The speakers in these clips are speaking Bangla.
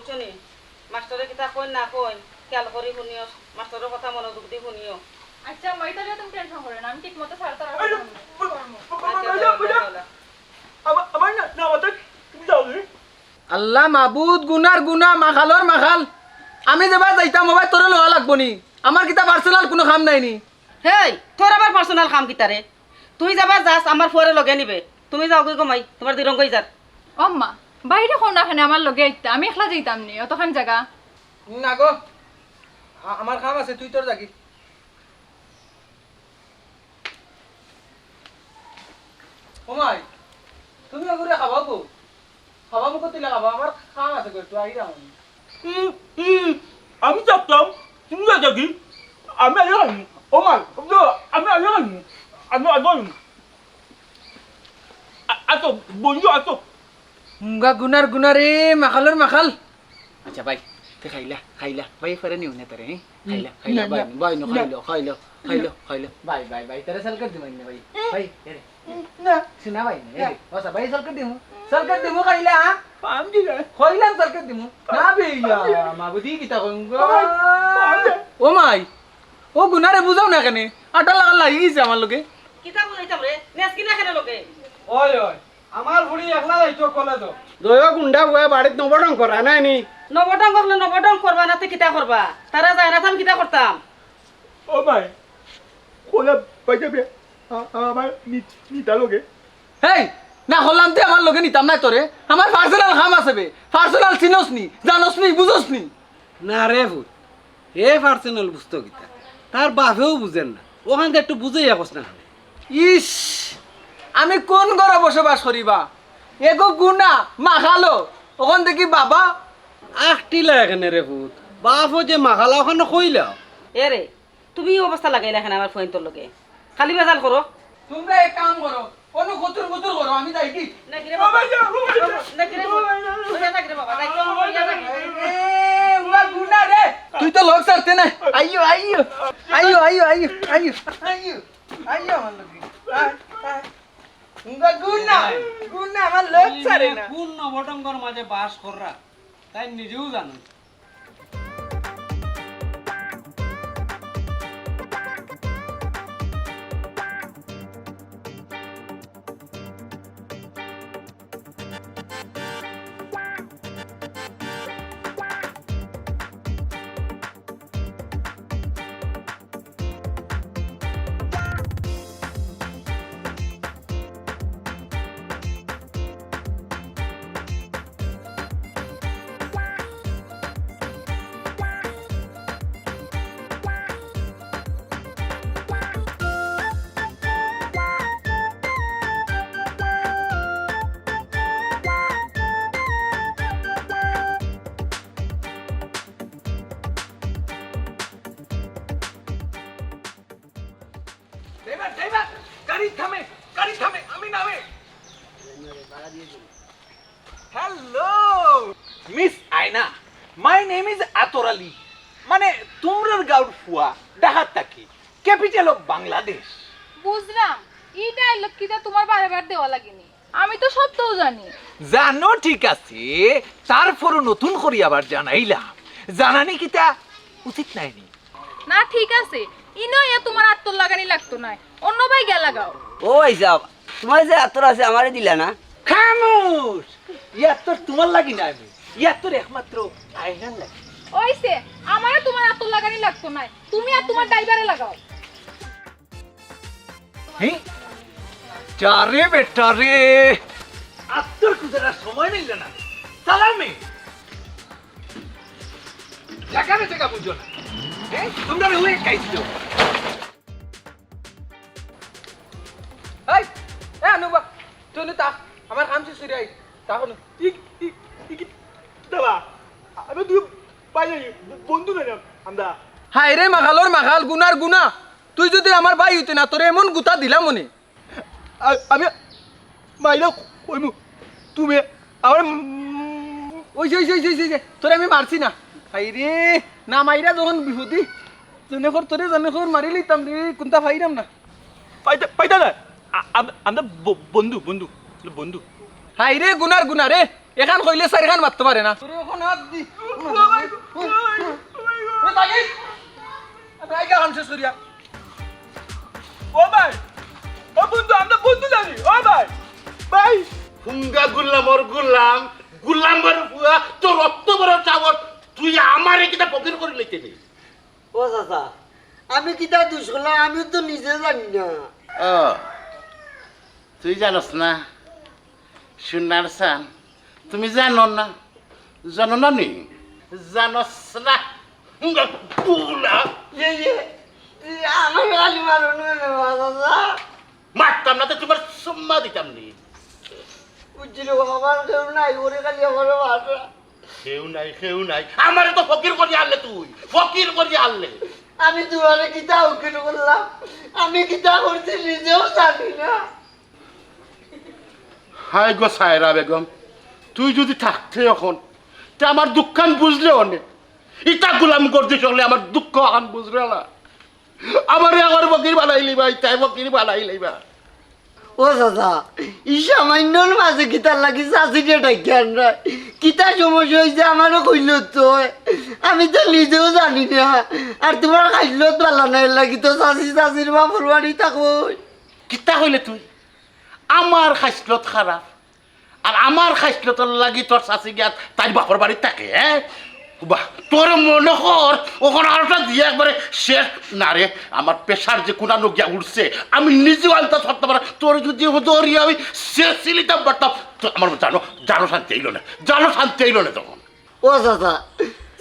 বুঝছো নি মাস্টারে কিতা কই না কই খেয়াল করি শুনিও মাস্টারের কথা মনোযোগ দি শুনিও আচ্ছা মই তাহলে তুমি টেনশন করো না আমি ঠিক মতো স্যার তার আমার না মাথা তুমি যাও রে আল্লাহ মাবুদ গুনার গুনা মাখালর মাখাল আমি যেবা যাইতাম মোবাইল তোরে লওয়া লাগবো নি আমার কিতা পার্সোনাল কোনো কাম নাই নি হেই তোর আবার পার্সোনাল কাম কিতারে তুই যাবা যাস আমার ফরে লগে নিবে তুমি যাও গই কমাই তোমার দিরং কই যার আম্মা বাইরে কোন রাখেন আমার লগে আইতা আমি একলা যাইতাম নি অতখান জায়গা না গো আমার কাম আছে তুই তোর যাগি ওমাই তুমি ওগুলো খাবা কো খাবা মুখো তিলা খাবা আমার কাম আছে কই তুই আইরা আমি যাচ্তাম তুমি যাও কি আমি আইলাম ও মা আমি আইলাম আমি আইলাম আতো বন্ধু আতো মুঙ্গা গুনার গুনারে মাখালর মাখাল আচ্ছা ভাই তে খাইলা ভাই ফরে নিউ নে তারে খাইলা ভাই ভাই নো খাইলো ভাই তেরে সাল কর দিমাই নে ভাই ভাই এরে না সুনা ভাই নে ওসা ভাই সাল কর দিমু খাইলা পাম দিলা খাইলাম সাল কর দিমু না বেইয়া মাবুদি কিতা কঙ্গো ও মাই ও গুনারে বুঝাও না কেনে আটা লাগা লাগিছে আমার লগে কিতা বুঝাইতাম রে নেস কিনা কেন লগে ওই আমার বুড়ি একলা যাইতো কলেজ দয়া গুন্ডা বয়া বাড়িত নবডং করা নাই নি নবডং করলে নবডং করবা না তে কিতা করবা তারা যায় না আমি কিতা করতাম ও ভাই কোলা পাইবে আমার নিতা লগে হেই না হলাম তে আমার লগে নিতাম না তোরে আমার পার্সোনাল কাম আছে বে পার্সোনাল চিনোস নি জানোস নি বুঝোস নি না রে ভূত এ পার্সোনাল বুঝতো কিতা তার বাপেও বুঝেন না ওখান থেকে একটু বুঝেই আকস না ইস আমি কোন ঘরে বসবাস করিবা এগো গুনা মাখালো ওখান থেকে বাবা আখটিলা এখানে রে ভূত বাপও যে মাখালা ওখানে কইলা এরে তুমি এই অবস্থা লাগাইলা এখানে আমার ফোন তোর লগে খালি বেজাল করো তোমরা এক কাম করো অনু গুতুর গুতুর করো আমি যাই কি নাকি রে বাবা নাকি রে বাবা এ উলা গুনা রে তুই তো লোক সারতে না আইয়ো আমার লগে উঙ্গা গুনা আমার লোক সারে না কোন নবডঙ্গর মাঝে বাস কররা তাই নিজেও জানো ড্রাইভার গাড়ি থামে আমি নামে হ্যালো মিস আয়না মাই নেম ইজ আতর আলী মানে তোমরার গাউর ফুয়া ডাহাত থাকি ক্যাপিটাল অফ বাংলাদেশ বুঝলাম এই ডায়লগ কিটা তোমার বারবার দেওয়া লাগেনি আমি তো সব তো জানি জানো ঠিক আছে তারপরও নতুন করি আবার জানাইলাম জানানি কিতা উচিত নাইনি না ঠিক আছে ইনো এ তোমার আত্মর লাগানি লাগতো না অন্য ভাই গে লাগাও ও আইসাব তোমার যে আতর আছে আমারে দিলা না খামোশ ইয়া তোর তোমার লাগি না আমি ইয়া তোর একমাত্র আয়নার লাগি ওইছে আমারে তোমার আত্মর লাগানি লাগতো না তুমি আর তোমার ড্রাইভারে লাগাও হ্যাঁ চারে বেটা রে আত্মর কুদার সময় নিল না সালামে জায়গা বুঝো না হ্যাঁ তোমরা হয়ে কাইছো এই অনুবা তুই তা আমার কাম শেষ হই তখন দাদা আমি তুই পাই বন্ধু না আমরা হায় রে মাখালর মাখাল গুনার গুনা তুই যদি আমার ভাই হইতে না তোরে এমন গুতা দিলাম মনে আমি মাইলা কইমু তুমি আমার ওই তোরে আমি মারছি না হাই রে না মাইরা যখন বিহুতি জনে কর মারি লইতাম রে কোনটা ফাইরাম না পাইতা না আমরা বন্ধু বন্ধু বন্ধু হাই রে গুনার গুনা রে এখান কইলে চারিখান মারতে পারে না ও ভাই ও বন্ধু আমরা বন্ধু জানি ও ভাই ভাই হুঙ্গা গুল্লাম ওর গুল্লাম গুল্লাম বড় বুয়া তোর রক্ত বড় চাবর তুই আমারে কিটা পকেট করে লইতে দে ও চাচা আমি কিতা দোষ করলাম আমি তো নিজে জানি না ও তুই জানোস না শুনার সান তুমি জানো না নি জানোস না হুঙ্গা গুলা আমার গালি মারো না চাচা মারতাম না তো তোমার সম্মা দিতাম নি বুঝছিল আমার কেউ নাই ওরে খালি আমার মারা কেউ নাই আমারে তো ফকির করি আনলে তুই ফকির করি আনলে আমি তোমারে কিতা উকিল করলাম আমি কিতা করছি নিজেও জানি না হাই গো সায়রা বেগম তুই যদি থাকতে এখন তা আমার দুঃখান বুঝলে অনেক ইটা গুলাম করতে চলে আমার দুঃখ আন বুঝলে না আমার আমার ফকির বানাইলি ভাই তাই ফকির বানাইলি বা ও চাচা ই সামান্যর মাঝে কিতার লাগি চাষিটা ডাক্তার না কিতা সমস্যা হয়েছে আমারও কইল তো আমি তো নিজেও জানি না আর তোমার খাইল পালা নাই লাগি তো চাষির বাপর বাড়ি থাকো কিতা হইলে তুই আমার খাইসলত খারাপ আর আমার খাইসলতর লাগি তোর শাশি গিয়া তাই বাপর বাড়ির থাকে হ্যাঁ বাহ তোর মনে কর ওখানে আরোটা দিয়ে একবারে শেষ না রে আমার পেশার যে কোনানো গিয়া উঠছে আমি নিজেও আলতা থাকতে পারা তোর যদি দৌড়ি আমি শেষ সিলিতাম পারতাম তো আমার জানো শান্তি এলো না তখন ও চাচা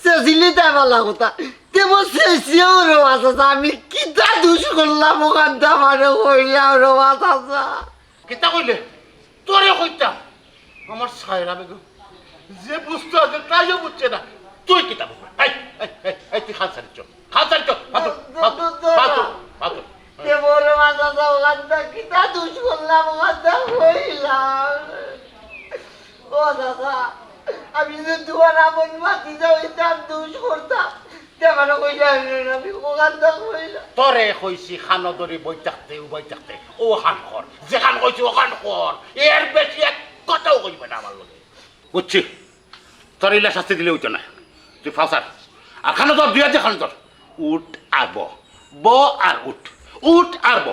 চেঁচিলি তাই পালা কথা তেমন চেঁচিয়েও রোয়া চাচা আমি কিতা দুষ করলাম ওখানটা আমারও কইলাম রোয়া চাচা কিতা কইলে তোরে কইতাম আমার সায়রা বেগম যে বুঝতে আছে তাইও বুঝছে না তুই কিতা বল তুই খান সারি চল ফাতুর তেমন রোয়া চাচা ওখানটা কিতা দুষ করলাম ওখানটা কইলাম ও চাচা আমি যে তোমার আমন মাতি যাইতাম দুষ করতাম তেমন কইলাম আমি ওখানটা কইলাম তোরে কইছি খানদরি বই থাকতে ও খান কর যেখান কইছি ওখান কর এর বেশি এক কথাও কইবে না আমার লগে বুঝছি তোর ইলা শাস্তি দিলে হইতো না তুই ফাঁসার আর খানদর দুই আছে খানদর উঠ আর ব আর উঠ আর ব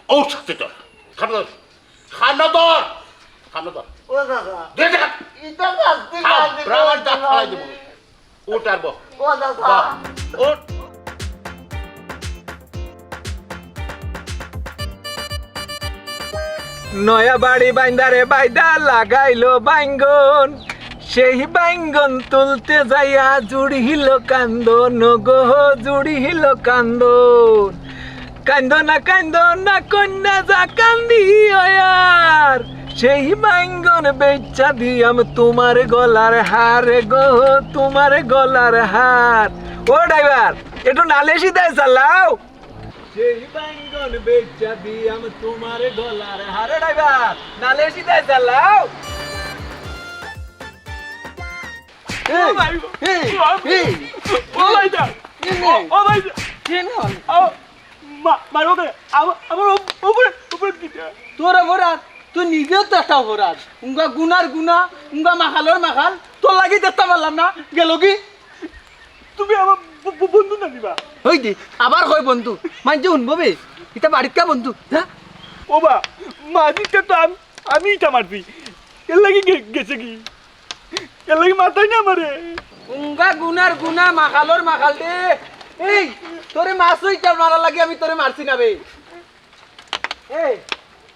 ও শাস্তি তোর খানদর ও চাচা দুই জায়গা ইটা শাস্তি না দিলে ব্রাহ্মণ দাঁত ফালাই দেবো উঠ আর ব ও চাচা উঠ নয়া বাড়ি বাইন্দারে বাইদা লাগাইলো বাইঙ্গন সেই বাইঙ্গন তুলতে যাইয়া জুড়িল কান্দন গো জুড়িল কান্দন কান্দ না কন্যা যা কান্দি আর সেই বাইঙ্গন বেচা দিয়াম তোমার গলার হার গো তোমার গলার হার ও ড্রাইভার একটু নালে সিধায় চালাও সেই বাইঙ্গন বেচা দিয়াম তোমার গলার হার ড্রাইভার নালে সিধায় চালাও ও ভাই ও ভাই মারো কে আমার উপরে দিতে তোর অপরাধ তুই নিজেও তো একটা অপরাধ উঙ্গা গুনার গুনা উঙ্গা মাখালোর মাখাল তোর লাগি দেখতে পারলাম না গেল কি তুমি আমার বন্ধু না দিবা হই দে আবার কই বন্ধু মানছে শুনবো বে এটা বাড়িত কা বন্ধু হ্যাঁ ও বা মাঝিটা তো আমি ইটা মারছি এর লাগি গেছে কি এর লাগি মাথায় না মারে উঙ্গা গুনার গুনা মাখালোর মাখাল দে এই তোরে মাছ হইটা মারা লাগি আমি তোরে মারছি না বে এই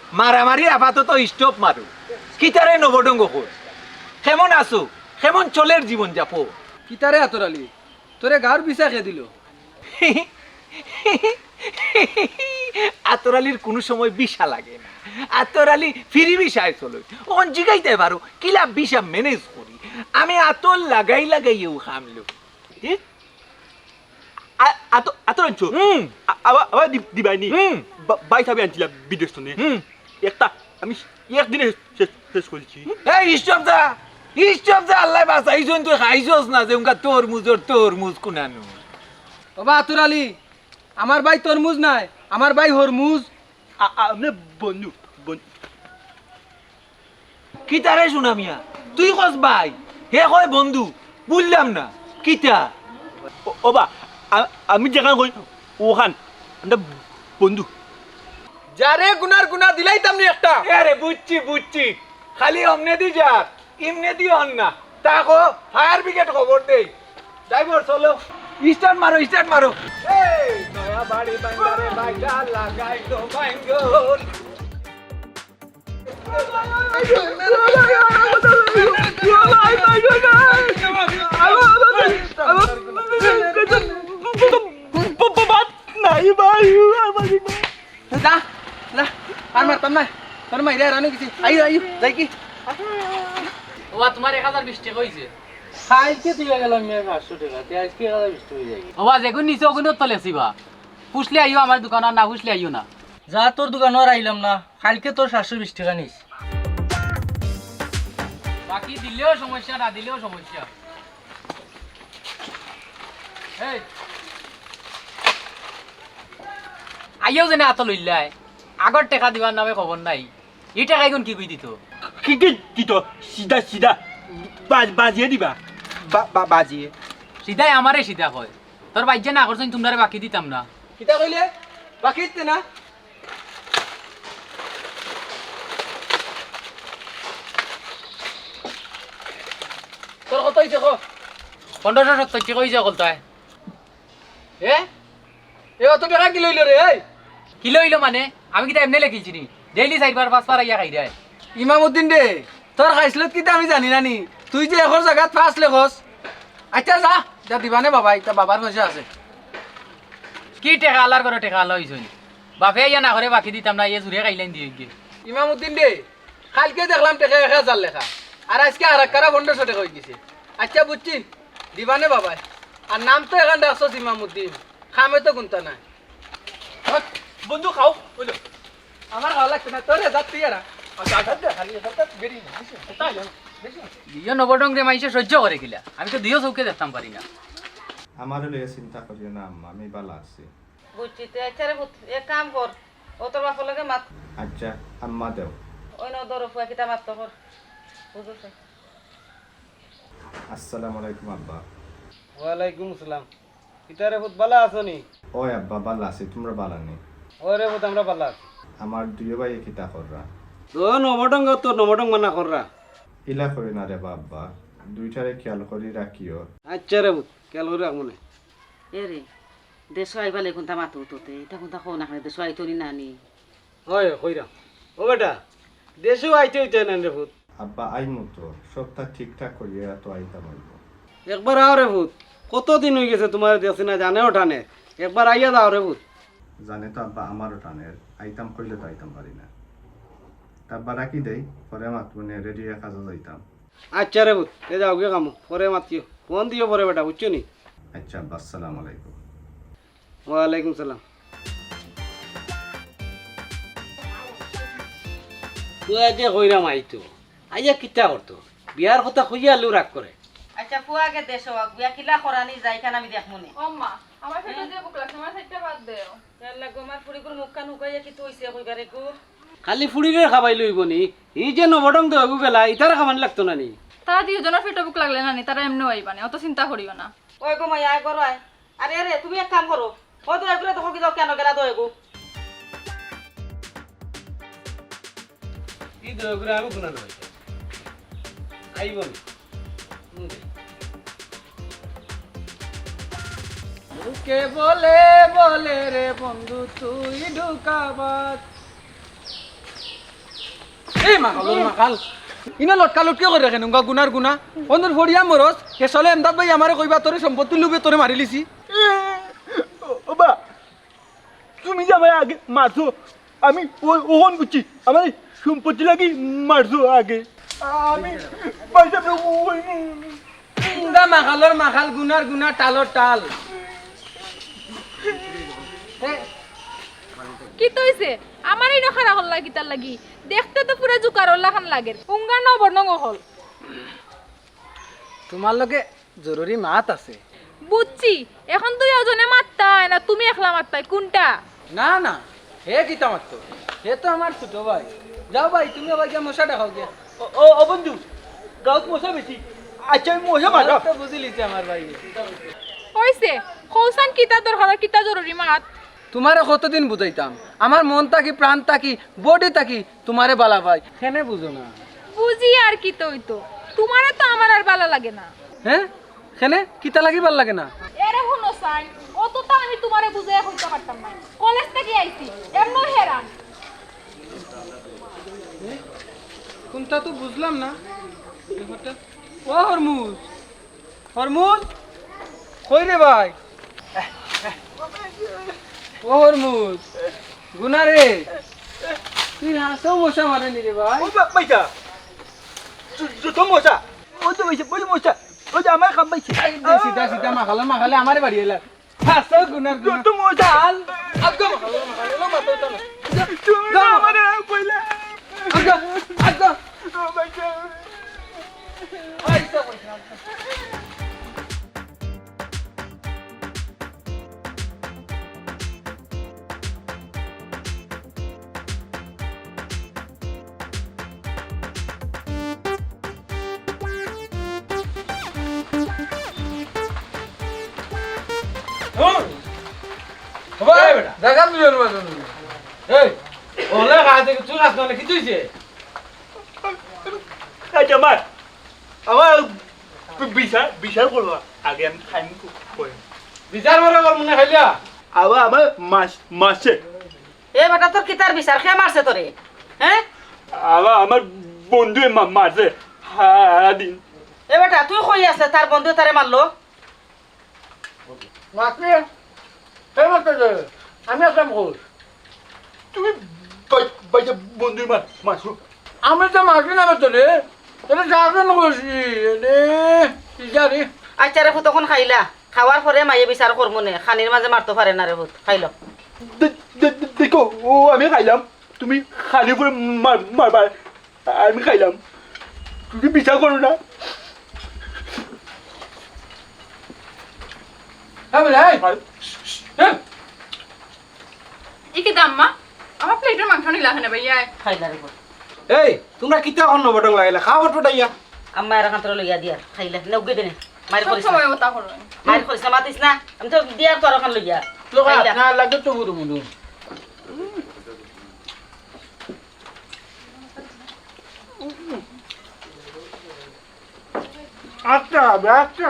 মারামারি আপাতত স্টপ মারো কিতারে নবডঙ্গ কর কেমন আছো কেমন চলের জীবন যাপো কিতারে আতরালি তোরে গার বিছা খেয়ে দিল আতরালির কোনো সময় বিষা লাগে না আতরালি ফিরি বিষায় চলো ওখান জিগাইতে পারো কিলা বিষা ম্যানেজ করি আমি আতর লাগাইও খামলো আতর আনছো আবার দিবাইনি বাই সাবে আনছিলাম বিদেশ থেকে একটা আমি একদিনে শেষ করেছি এই স্টপ যা আল্লাহ বাঁচাইছন তুই খাইছস না যে উনকা তরমুজ কুনানো বাবা আতরালি আমার ভাই তরমুজ নাই আমার ভাই হরমুজ আমি বন্ধু কি তারে শুনা মিয়া তুই কস ভাই হে কয় বন্ধু বুঝলাম না কিটা ওবা আমি যেখান কই ওখান আমরা বন্ধু যারে গুনার গুনা দিলাইতাম নি একটা আরে বুঝছি বুঝছি খালি অমনে দি যাক ইমনে দি হন না তাকো ফায়ার ব্রিগেড খবর দেই ড্রাইভার চলো স্টার্ট মারো এই নয়া বাড়ি বান্দারে বাইটা লাগাই দো বাইঙ্গল নাই ভাই যা যা আর মারতাম না তোর মাইরে রানো কিছু আইও যাই কি ওবা তোমার 1020 টাকা হইছে কালকে দিয়ে গেলাম 500 টাকা তে আজকে 1020 হয়ে যায় ওবা যেগুন নিচে ওগুন তলে আসিবা পুষলে আইও আমার দোকান আর না পুষলে আইও না যা তোর দোকান আর আইলাম না কালকে তোর 720 টাকা নিস বাকি দিলেও সমস্যা না দিলেও সমস্যা এই আইও জানে আত লইলাই আগর টাকা দিবার নামে খবর নাই এই টাকা এখন কি কই দিত কি দিত সিধা সিধা বাজিয়ে দিবা বাজিয়ে সিধাই আমারে সিধা কয় তোর বাইজে না করছেন তোমরা বাকি দিতাম না কিটা কইলে বাকি দিতে না তোর কত হইছে কো 1570 টাকা হইছে কলতায় এ অত টাকা কি লইল রে এই কি লইলো মানে আমি কিটা এমনি লেখিছি নি ডেইলি 4 5 বার আইয়া খাই দেয় ইমামউদ্দিন দে তোর খাইছলত কিটা আমি জানি না নি তুই যে এখন জায়গাত ফার্স্ট লেখস আচ্ছা যা যা দিবানে বাবা এটা বাবার পয়সা আছে কি টাকা আলার করে টাকা আলা হইছনি বাপে ইয়া না করে বাকি দিতাম না ইয়ে জুড়ে খাইলেন দিয়ে গিয়ে ইমামউদ্দিন দে কালকে দেখলাম টাকা 1000 লেখা আর আজকে আর কারা 1500 টাকা হয়ে গেছে আচ্ছা বুঝছি দিবানে বাবা আর নাম তো এখান রাখছস ইমামউদ্দিন খামে তো গুনতা না বন্ধু খাও বলো আমার ভালো লাগছে না তোরে যাচ্ছি এরা খালি বেরি দিও নবডঙ্গরে মাইসে সহ্য করে গিলা আমি তো দিও চৌকে দেখতাম পারি না আমারও লইয়া চিন্তা করিও না আম্মা আমি ভালো আছি বুঝছি তো আচ্ছা রে পুত এক কাম কর ও তোর বাপর লগে মাত আচ্ছা আম্মা দেও ওই ন দর ফুয়া কিতা মাত কর বুঝছ আসসালামু আলাইকুম আব্বা ওয়ালাইকুম আসসালাম কিতারে বহুত ভালো আছো নি ওই আব্বা ভালো আছি তোমরা ভালো নেই ওরে বহুত আমরা ভালো আছি আমার দুই ভাই কিতা কররা ও নবডঙ্গ তো নবডঙ্গ মানা কররা ইলা করি না রে বাব্বা দুইটারে খেয়াল করি রাখিও আচ্ছা রে বহুত কেল করে রাখবো না এ রে দেশ আইবা লেগুন তা মাতো তোতে এটা কোনটা কো না দেশ আইতো নি নানি হয় কইরা ও বেটা দেশেও আইতে হইতে না রে ভূত আব্বা আইমু তো সবটা ঠিকঠাক করিয়া তো আইতাম হইব একবার আও রে ভূত কতদিন হয়ে গেছে তোমার দেশে না জানে ওঠানে একবার আইয়া দাও রে ভূত জানে তো আব্বা আমারও টানের আইতাম কইলে তো আইতাম পারি না তাব্বা রাখি দেই পরে মাতবনে রেডি রাখা যাইতাম আচ্ছা রে ভূত এ যাও গে কামো পরে মাতিও ফোন দিও পরে বেটা বুঝছো নি আচ্ছা আব্বা আসসালামু আলাইকুম ওয়ালাইকুম সালাম তুই আগে কইরাম আইতো আইয়া কিতা করতো বিয়ার কথা কইয়া আলু রাগ করে আচ্ছা ফুয়াকে দেশ হোক বিয়া কিলা করানি যাই খান আমি দেখমু নে অম্মা আমার ফেটো দিয়ে বুক লাগছে আমার সাইডটা বাদ দেও কেলা গোমার ফুড়িগুর মুখ কান হুকাইয়া কি তুইছে কইবারে গুর খালি ফুড়িরে খাবাই লইব নি ই যে নবডং দে হগু গেলা ইতারে খামান লাগতো না নি তারা দুজনের ফেটো বুক লাগলে না নি তারা এমনি আইবা না অত চিন্তা করিও না ওই গো মাই আয় করো আয় আরে আরে তুমি এক কাম করো ও তো এগুলো তো হকি যাও কেন গেলা তো এগু ই দগুরা আমি গুনা নয় আইব নি মুকে বলে বলে রে বন্ধু তুই ঢুকাবাত এই মাকাল ইনা লটকা লটকে করে রাখেন উঙ্গা গুনার গুনা বন্ধুর ফড়িয়া মরস কে চলে এমদাদ ভাই আমারে কইবা তোরে সম্পত্তি লুবে তোরে মারি লিছি ওবা তুমি যে আমার আগে মারছো আমি ওহন বুঝছি আমার সম্পত্তি লাগি মারছো আগে আমি পয়সা উঙ্গা মাকালর মাকাল গুনার গুনা টালর টাল কি তইছে আমারই নখারা হল লাগি তার লাগি দেখতে তো পুরো জুকারল্লা খান লাগে উঙ্গা নবর্ণং হল তোমার লগে জরুরি মাত আছে বুঝছি এখন তুই ওজনে মারতাই না তুমি একলা মারতাই কোনটা না না হে কিতা মারতো হে তো আমার ছোট ভাই যাও ভাই তুমি আবার গিয়া মশা দেখাও গিয়া ও বন্ধু গাঁৱত মশা বেছি আচ্ছা আমি মশা মারা তো বুঝি লিছে আমার ভাই হইছে কৌসান কিতা দরকার কিতা জরুরি মাত তোমারে কতদিন বুঝাইতাম আমার মন থাকি প্রাণ থাকি বডি থাকি তোমারে বালা ভাই কেনে বুঝো না বুঝি আর কি তো হইতো তোমারে তো আমার আর ভালো লাগে না হ্যাঁ কেনে কিতা লাগি ভাল লাগে না এরে হুনো সাইন অতটা আমি তোমারে বুঝাইয়া কইতে পারতাম না কলেজ থেকে আইছি এমন হেরান কোনটা তো বুঝলাম না ও হরমুজ হরমুজ কই রে ভাই ও হরমুজ গুনা রে তুই হাসও মশা মারেনি রে ভাই ও বাইসা যত মশা ও তো বাইসা বলি মশা ও যে আমার খাম বাইছে সিধা সিধা মাখালে আমারে বাড়ি এলা হাসও গুনার গুনা যত মশা আল আগে মাখালে লো মাতো তো না তুমি আমার কইলা আগে আগে ও বাইসা আইসা পয়সা জায়গা মিলন বাজন এই ওলা গাতে তুই রাত না কি তুইছে আচ্ছা মার আমার বিচার করবো আগে আমি খাইম করে বিচার মরে কর মনে খাইলা আবার আমার মাসে এ বেটা তোর কিতার বিচার খেয়ে মারছে তোরে হ্যাঁ আবার আমার বন্ধু মারছে দিন এ বেটা তুই কই আছে তার বন্ধু তারে মারলো মাসে এই মাসে আমি আসলাম কই তুমি বাইসা বন্ধু মারছো আমি তো মাসি না তোরে তোরে যাবেন কইছি রে ইজারি আচ্ছা রে ভূত তখন খাইলা খাওয়ার পরে মাইয়ে বিচার করবো নে খানির মাঝে মারতে পারে না রে ভূত খাইল দেখো ও আমি খাইলাম তুমি খালি করে মারবার আমি খাইলাম তুমি বিচার করো না হ্যাঁ বলে হ্যাঁ ইকি দাম্মা আমার প্লেটের মাংস নিলা খানে ভাইয়া খাইলা রে ভূত এই তোমরা কিতা অন্য বটং লাগাইলা খাওয়া বটটাইয়া আম্মা এর কান্তরে লইয়া দিয়া খাইলা নেউগে দিনে মারি সব করিস সময় ওটা করো মারি করিস মাতিস না আমি তো দিয়ার তোর ওখান লইয়া লোকা খাইলা। না লাগে তো বুড়ো মুদু আচ্ছা আচ্ছা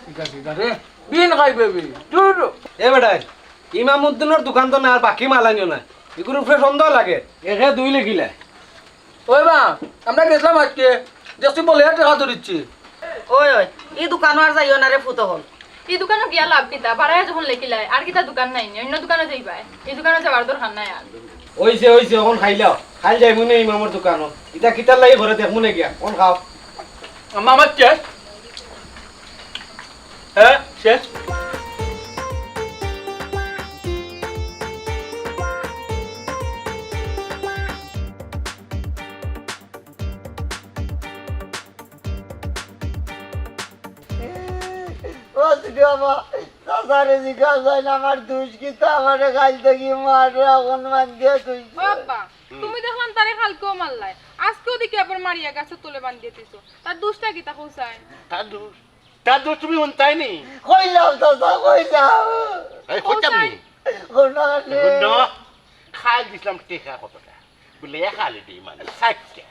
ঠিক আছে রে বিন খাই বেবি দূর এ বেটাই ইমামউদ্দিনের দোকান তো না আর বাকি মাল আনিও না এগুলো ফ্রেশ সন্দেহ লাগে একে দুই লিখিলে ওই বা আমরা গেছিলাম আজকে দেখছি বলে টাকা ধরিচ্ছি ওই ওই এই দোকানও আর যাইও না রে ফুটো হল এই দোকানে গিয়া লাভ কিতা ভাড়ায় যখন লেখিলাই আর কিতা দোকান নাই অন্য দোকানে যাইবাই এই দোকানে যাবার দরকার নাই আর ওইছে এখন খাইলাও খাইল যাই মনে ইমামর দোকান ইটা কিতার লাগি ঘরে দেখ মনে গিয়া কোন খাও আমার শেষ হ্যাঁ শেষ ও বাবা তাসারে জিজ্ঞাসা যায় না আমার দুষ কি তো আমার গাল থেকে মারে এখন মান দিয়ে তুই বাবা তুমি দেখলাম তারে কালকেও মারলাই আজকেও দেখি আবার মারিয়া গাছে তুলে বান্ধিয়ে দিছো তার দুষ্টা কিতা কইছাই তার দোষ তুমি শুনতাই নি কইলাম তাসা কইলাম এই কইতাম নি কোনা গুন্ড খাই দিছিলাম টেকা কতটা বলে খালি দিই মানে 60টা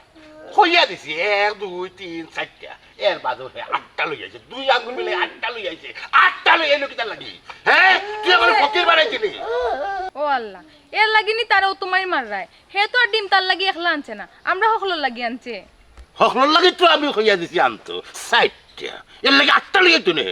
কইয়া দিছি 1 2 3 4টা এর বাদে 8টা লই আইছে 2 আঙ্গুল মিলে 8টা লই আইছে 8টা লই এলো কিটা লাগি হ্যাঁ তুই আমার ফকির বানাইছিলি ও আল্লাহ এর লাগিনি তারাও তোমায় মাররায় হে তো আর ডিম তার লাগি একলা আনছে না আমরা সকলের লাগি আনছে হকলর লাগি তো আমি কইয়া দিছি আনতো 60টা এর লাগি 8টা লই আইতো নে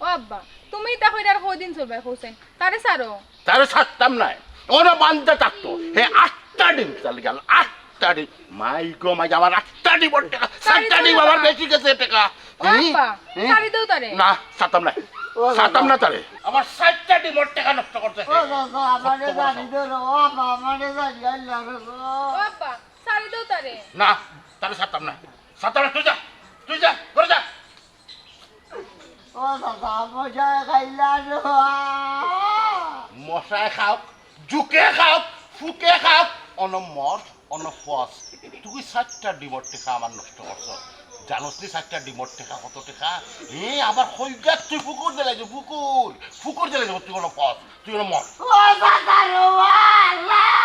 ও আব্বা তুমি তা কইরার কয়দিন চলবাই হোসেন তারে সারো তারে ছাড়তাম না ওরা বান্ধা থাকতো হে 8টা দিন চালি গেল 8টা দিন মাই গো মাই আমার 8টা দিন টাকা 7টা দিন আমার বেশি গেছে টাকা ও আব্বা সারি দাও তারে না ছাড়তাম না তারে আমার 7টা দিন টাকা নষ্ট করতে ও দাদা আমারে জানি দে রে ও বাবা আমারে জানি আল্লাহ রে ও আব্বা সারি দাও তারে না তারে ছাড়তাম না তুই যা করে যা ও দাদা মজা খাইলা রে মশাই খাওক জুকে খাওক ফুকে খাওক অনমর অন্য ফস তুই 7টা ডিমর টেকা আমার নষ্ট করছ জানোস নি 7টা ডিমর টেকা কত টাকা আবার হইগাত তুই পুকুর দিলাই যে পুকুর দিলাই যে তুই কোনো ফস তুই কোনো মর ও দাদা রে আল্লাহ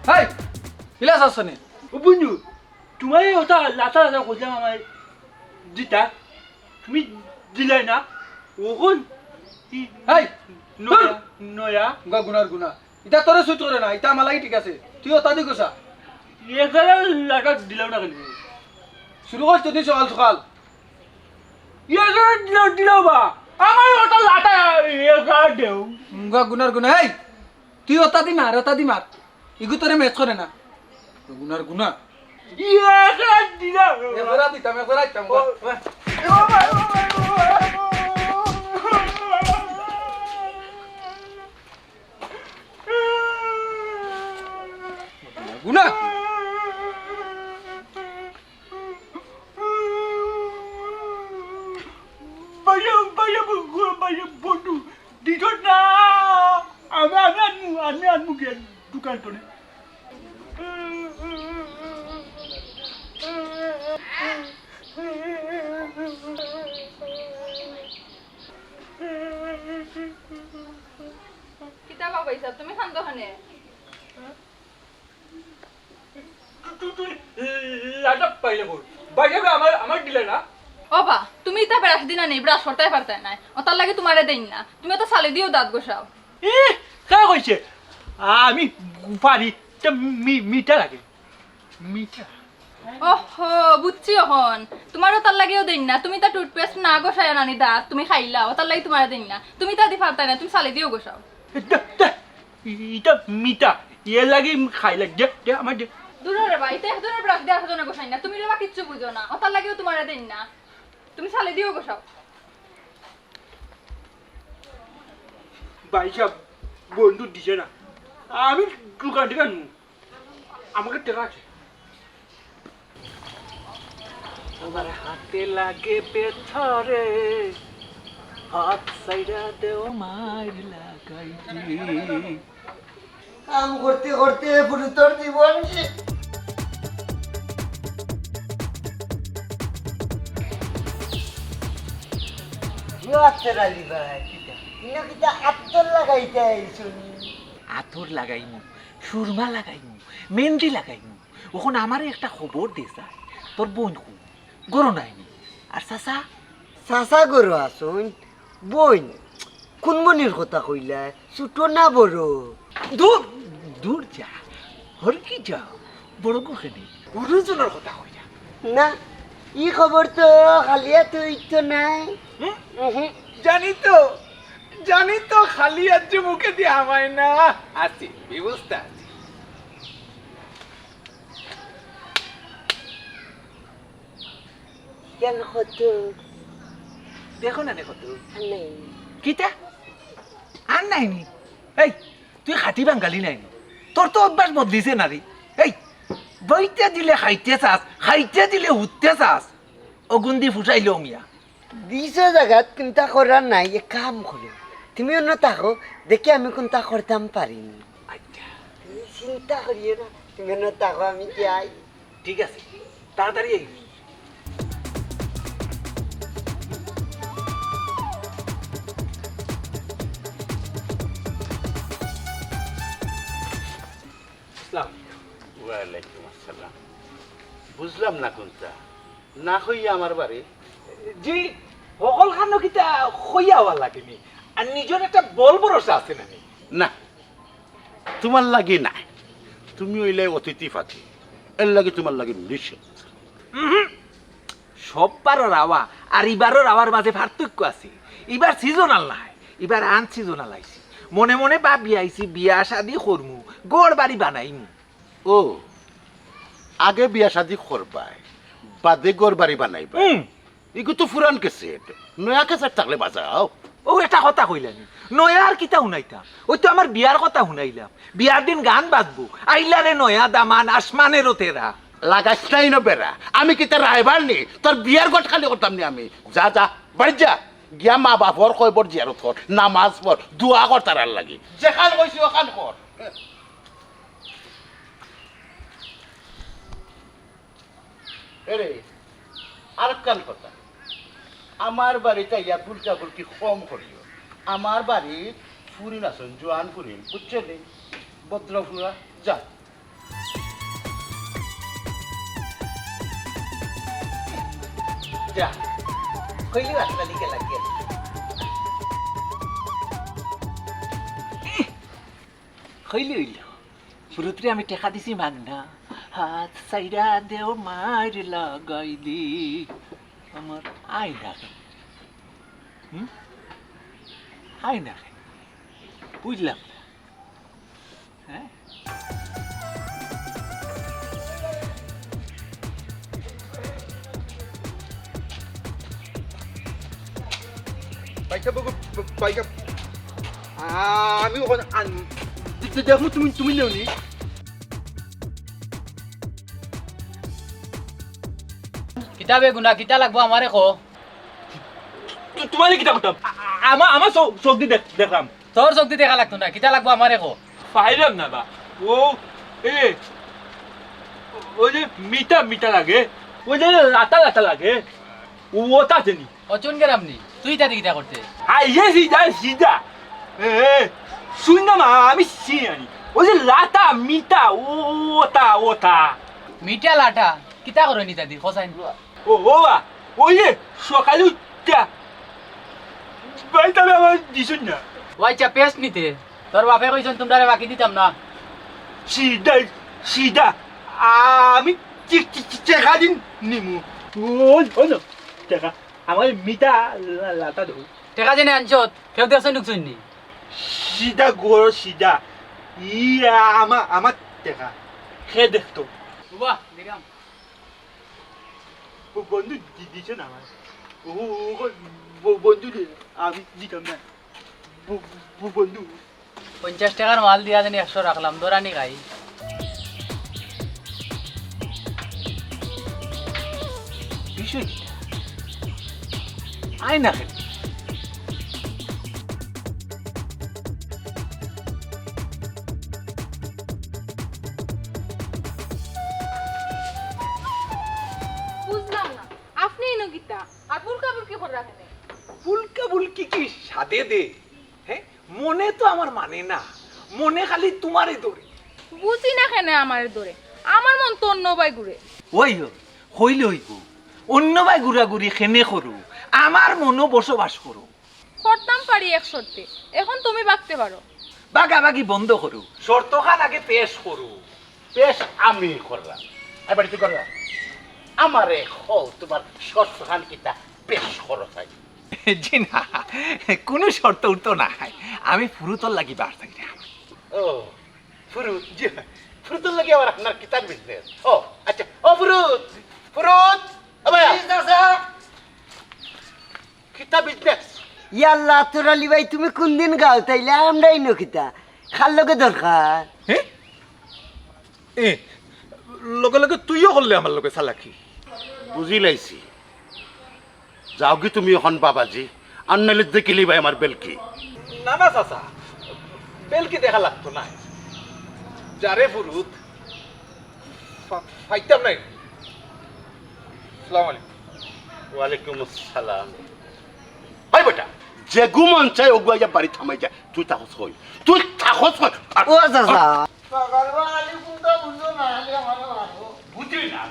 হাই বিলাস আসনে ও বন্ধু তোমার ওটা লাতা লাতা করলাম আমার দিতা তুমি দিলাই না ওখন হাই নয়া নয়া গুঙ্গা গুনার গুনা ইটা তোরে সুইট করে না ইটা আমার লাগি ঠিক আছে তুই ওটা দি কইছা এখানে লাটা দিলাম না কেন শুরু করছ তুই সকাল সকাল এখানে দিলাম বা আমার ওটা লাটা এখানে দেও গুঙ্গা গুনার গুনা হাই তুই ওটা দি মার ইগু তোরে ম্যাচ করে না গুনার গুনা এখানে দিলাম এফরা দিতাম গুনা বন্ধু দিত না আমি আনবো গেল দোকান তোলে কিতা বাবা ইসাব তুমি খান দোকানে লাটা পাইলে বল বাইরে আমার দিলে না ওবা তুমি ইতা ব্রাশ দিনা নেই ব্রাশ করতে পারতে না ওতার লাগে তোমারে দেই না তুমি তো সালে দিও দাঁত গোসাও কে কইছে আমি পারি মিঠা লাগে মিঠা ওহো বুঝছি এখন তোমারও তার লাগেও দেই না তুমি তা টুথপেস্ট না গোসায় নানি দাঁত তুমি খাইলা ওতার লাগে তোমারে দেই না তুমি তা দি পারতে না তুমি সালে দিও গোসাও এটা মিঠা এর লাগে খাই লাগে দে আমার দে দূরে ভাই তে দূরে ব্রাশ দেওয়ার জন্য গোসাই না তুমি রেবা কিচ্ছু বুঝো না ওতার লাগেও তোমারে দেই না তুমি সালে দিও গোসাও ভাই সাহেব বন্ধু দিছে না আমি দোকান থেকে আনবো আমাকে টাকা আছে আমার হাতে লাগে পেছরে হাত সাইডা দেও মার লাগাইছি কাম করতে করতে পুরো তোর জীবন আতর লাগাইমু সুরমা লাগাইমু মেহেন্দি লাগাইমু ওখানে আমার একটা খবর দিস তোর বোন গরো নাইনি আর চাচা চাচা গরু আসুন বইন কোন মনির কথা কইলা ছোট না বড় দূর দূর যা হর কি যা বড় গোখানে গুরুজনের কথা কই যা না ই খবর তো খালিয়া তুই তো নাই জানি তো খালি আজ মুখে দিয়ে আমায় না আছি ব্যবস্থা আছে কেন কত দেখো না কত নাই কিতা আর নাইনি এই তুই খাটি বাঙ্গালি নাইনি তোর তো অভ্যাস বদলিছে না রে এই বইতে দিলে খাইতে চাস খাইতে দিলে উঠতে চাস অগুন্দি ফুটাইলো মিয়া দিছ জায়গাত কোনটা করার নাই এক কাম করো তুমি অন্য থাকো দেখি আমি কোনটা করতাম পারিনি আচ্ছা তুমি চিন্তা করিও না তুমি অন্য থাকো আমি যাই ঠিক আছে তাড়াতাড়ি এই ওয়ালাইকুম আসসালাম বুঝলাম না কোনটা না হইয়া আমার বাড়ি জি সকল খানো কিতা খইয়া হওয়ার লাগেনি আর নিজের একটা বল ভরসা আছে না না তোমার লাগে না তুমি ওইলে অতিথি পাতি এর লাগে তোমার লাগে নিষেধ সব পারো রাওয়া আর এবারও রাওয়ার মাঝে পার্থক্য আছে এবার সিজনাল নাই এবার আন সিজনাল আইছি মনে মনে ভাবি আইছি বিয়া শাদি করমু গড় বাড়ি বানাইমু ও আগে বিয়া শাদি করবাই বাদে ঘর বাড়ি বানাইবা এগু তো ফুরান কেসেট নয়া কেসেট থাকলে বাজাও ও এটা কথা কইলানি নয়া আর কিতা শুনাইতাম ওই তো আমার বিয়ার কথা শুনাইলাম বিয়ার দিন গান বাজবো আইলারে নয়া দামান আসমানেরও তেরা লাগাস নাই না বেড়া আমি কি তোর রাইবার নি তোর বিয়ার গট খালি করতাম নি আমি যা যা বাড়ি যা গিয়া মা বাপর কইবর জিয়ারত কর নামাজ পড় দোয়া কর তারার লাগি যেখান কইছি ওখান কর এরে আর কান কথা আমার বাড়িতে ইয়া ফুলকা ফুলকি কম করিও আমার বাড়ি ফুরিন আসুন জোয়ান ফুরিন বুঝছে নি ভদ্র ফুরা যা যা কইলি রাস্তা দিকে লাগিয়ে হইলি হইল শুরুতে আমি টেকা দিছি মাগনা হাত সাইডা দেও মার লাগাইলি আমার আই ডাকে আই ডাকে বুঝলাম না হ্যাঁ বাইকা বাবু বাইকা আমি ওখানে দেখো তুমি তুমি নেওনি কিতাবে গুনা কিতা লাগবো আমারে কো তোমার কিতা করতাম আমার চোখ দিয়ে দেখলাম তোর চোখ দি দেখা লাগতো না কিতা লাগবো আমারে কো পাইলাম না বা ও এ ওই যে মিটা মিটা লাগে ওই যে লাতা লাতা লাগে ওটা জানি অচুন গেরাম নি তুই তাতে কিতা করতে আইয়ে সিধা সিধা এ শুন না মা আমি চিনি ওই যে লাতা মিটা ওটা ওটা মিঠা লাটা কিতা করো নি তাদি খসাইন ও বা ওই যে সকালে উঠটা বাইতাবে আমার দিছুন না ওয়াইচা পেস্ট নিতে তোর বাপে কইছন তোমরা বাকি দিতাম না সিধা সিধা আমি চেখা দিন নিমু ও না চেখা আমার মিটা লাতা দো টেকা জেনে আনছত কেউ দেখছ নুকছুন নি সিধা গোর সিধা ইয়া আমার চেখা খে দেখতো বাহ দিরাম বন্ধু দিছে না আমার ও বন্ধু আমি দিতাম না বন্ধু 50 টাকার মাল দিয়া জানি 100 রাখলাম দরানি খাই বিষয় কি আয় না কেন বুঝলাম না আপনি ইনো গীতা আর বুলকা বুলকি করে রাখেন ফুলকা বুলকি কি সাদে দে হ্যাঁ মনে তো আমার মানে না মনে খালি তোমারে দৌড়ে বুঝি না কেন আমার দরে আমার মন তো অন্য বাই ঘুরে ওই হইলে হইব অন্য ভাই ঘুরাঘুরি খেনে করু আমার মনও বসবাস করু করতাম পারি এক শর্তে এখন তুমি বাগতে পারো বাগাবাগি বন্ধ করু শর্তখান আগে পেশ করু পেশ আমি করলাম এবার তুই করলাম আমারে হো তোমার শর্ত খান কিতা পেশ করো চাই জি না কোনো শর্ত উঠতো না আমি ফুরুতর লাগি বার থাকি ও ফুরুত জি ফুরুতর লাগে আবার আপনার কিতার বিজনেস ও আচ্ছা ও ফুরুত ফুরুত আবায়া কিতা বিজনেস ইয়াল্লা তোরালি ভাই তুমি কোন দিন গাও তাইলে আমরাই নখিতা খার লগে দরকার হ্যাঁ এ লগে লগে তুইও করলে আমার লগে চালাকি বুঝি লাইছি যাও কি তুমি এখন বাবাজি আর নাহলে দেখিলি ভাই আমার বেলকি না না চাচা বেলকি দেখা লাগতো না যারে ফুরুত ফাইতাম নাই আসসালামু আলাইকুম ওয়ালাইকুম আসসালাম হাই বেটা যে গুমন চাই ওগুয়া বাড়ি থামাই যা তুই তাহস কই তুই তাহস কই ও চাচা বুঝি না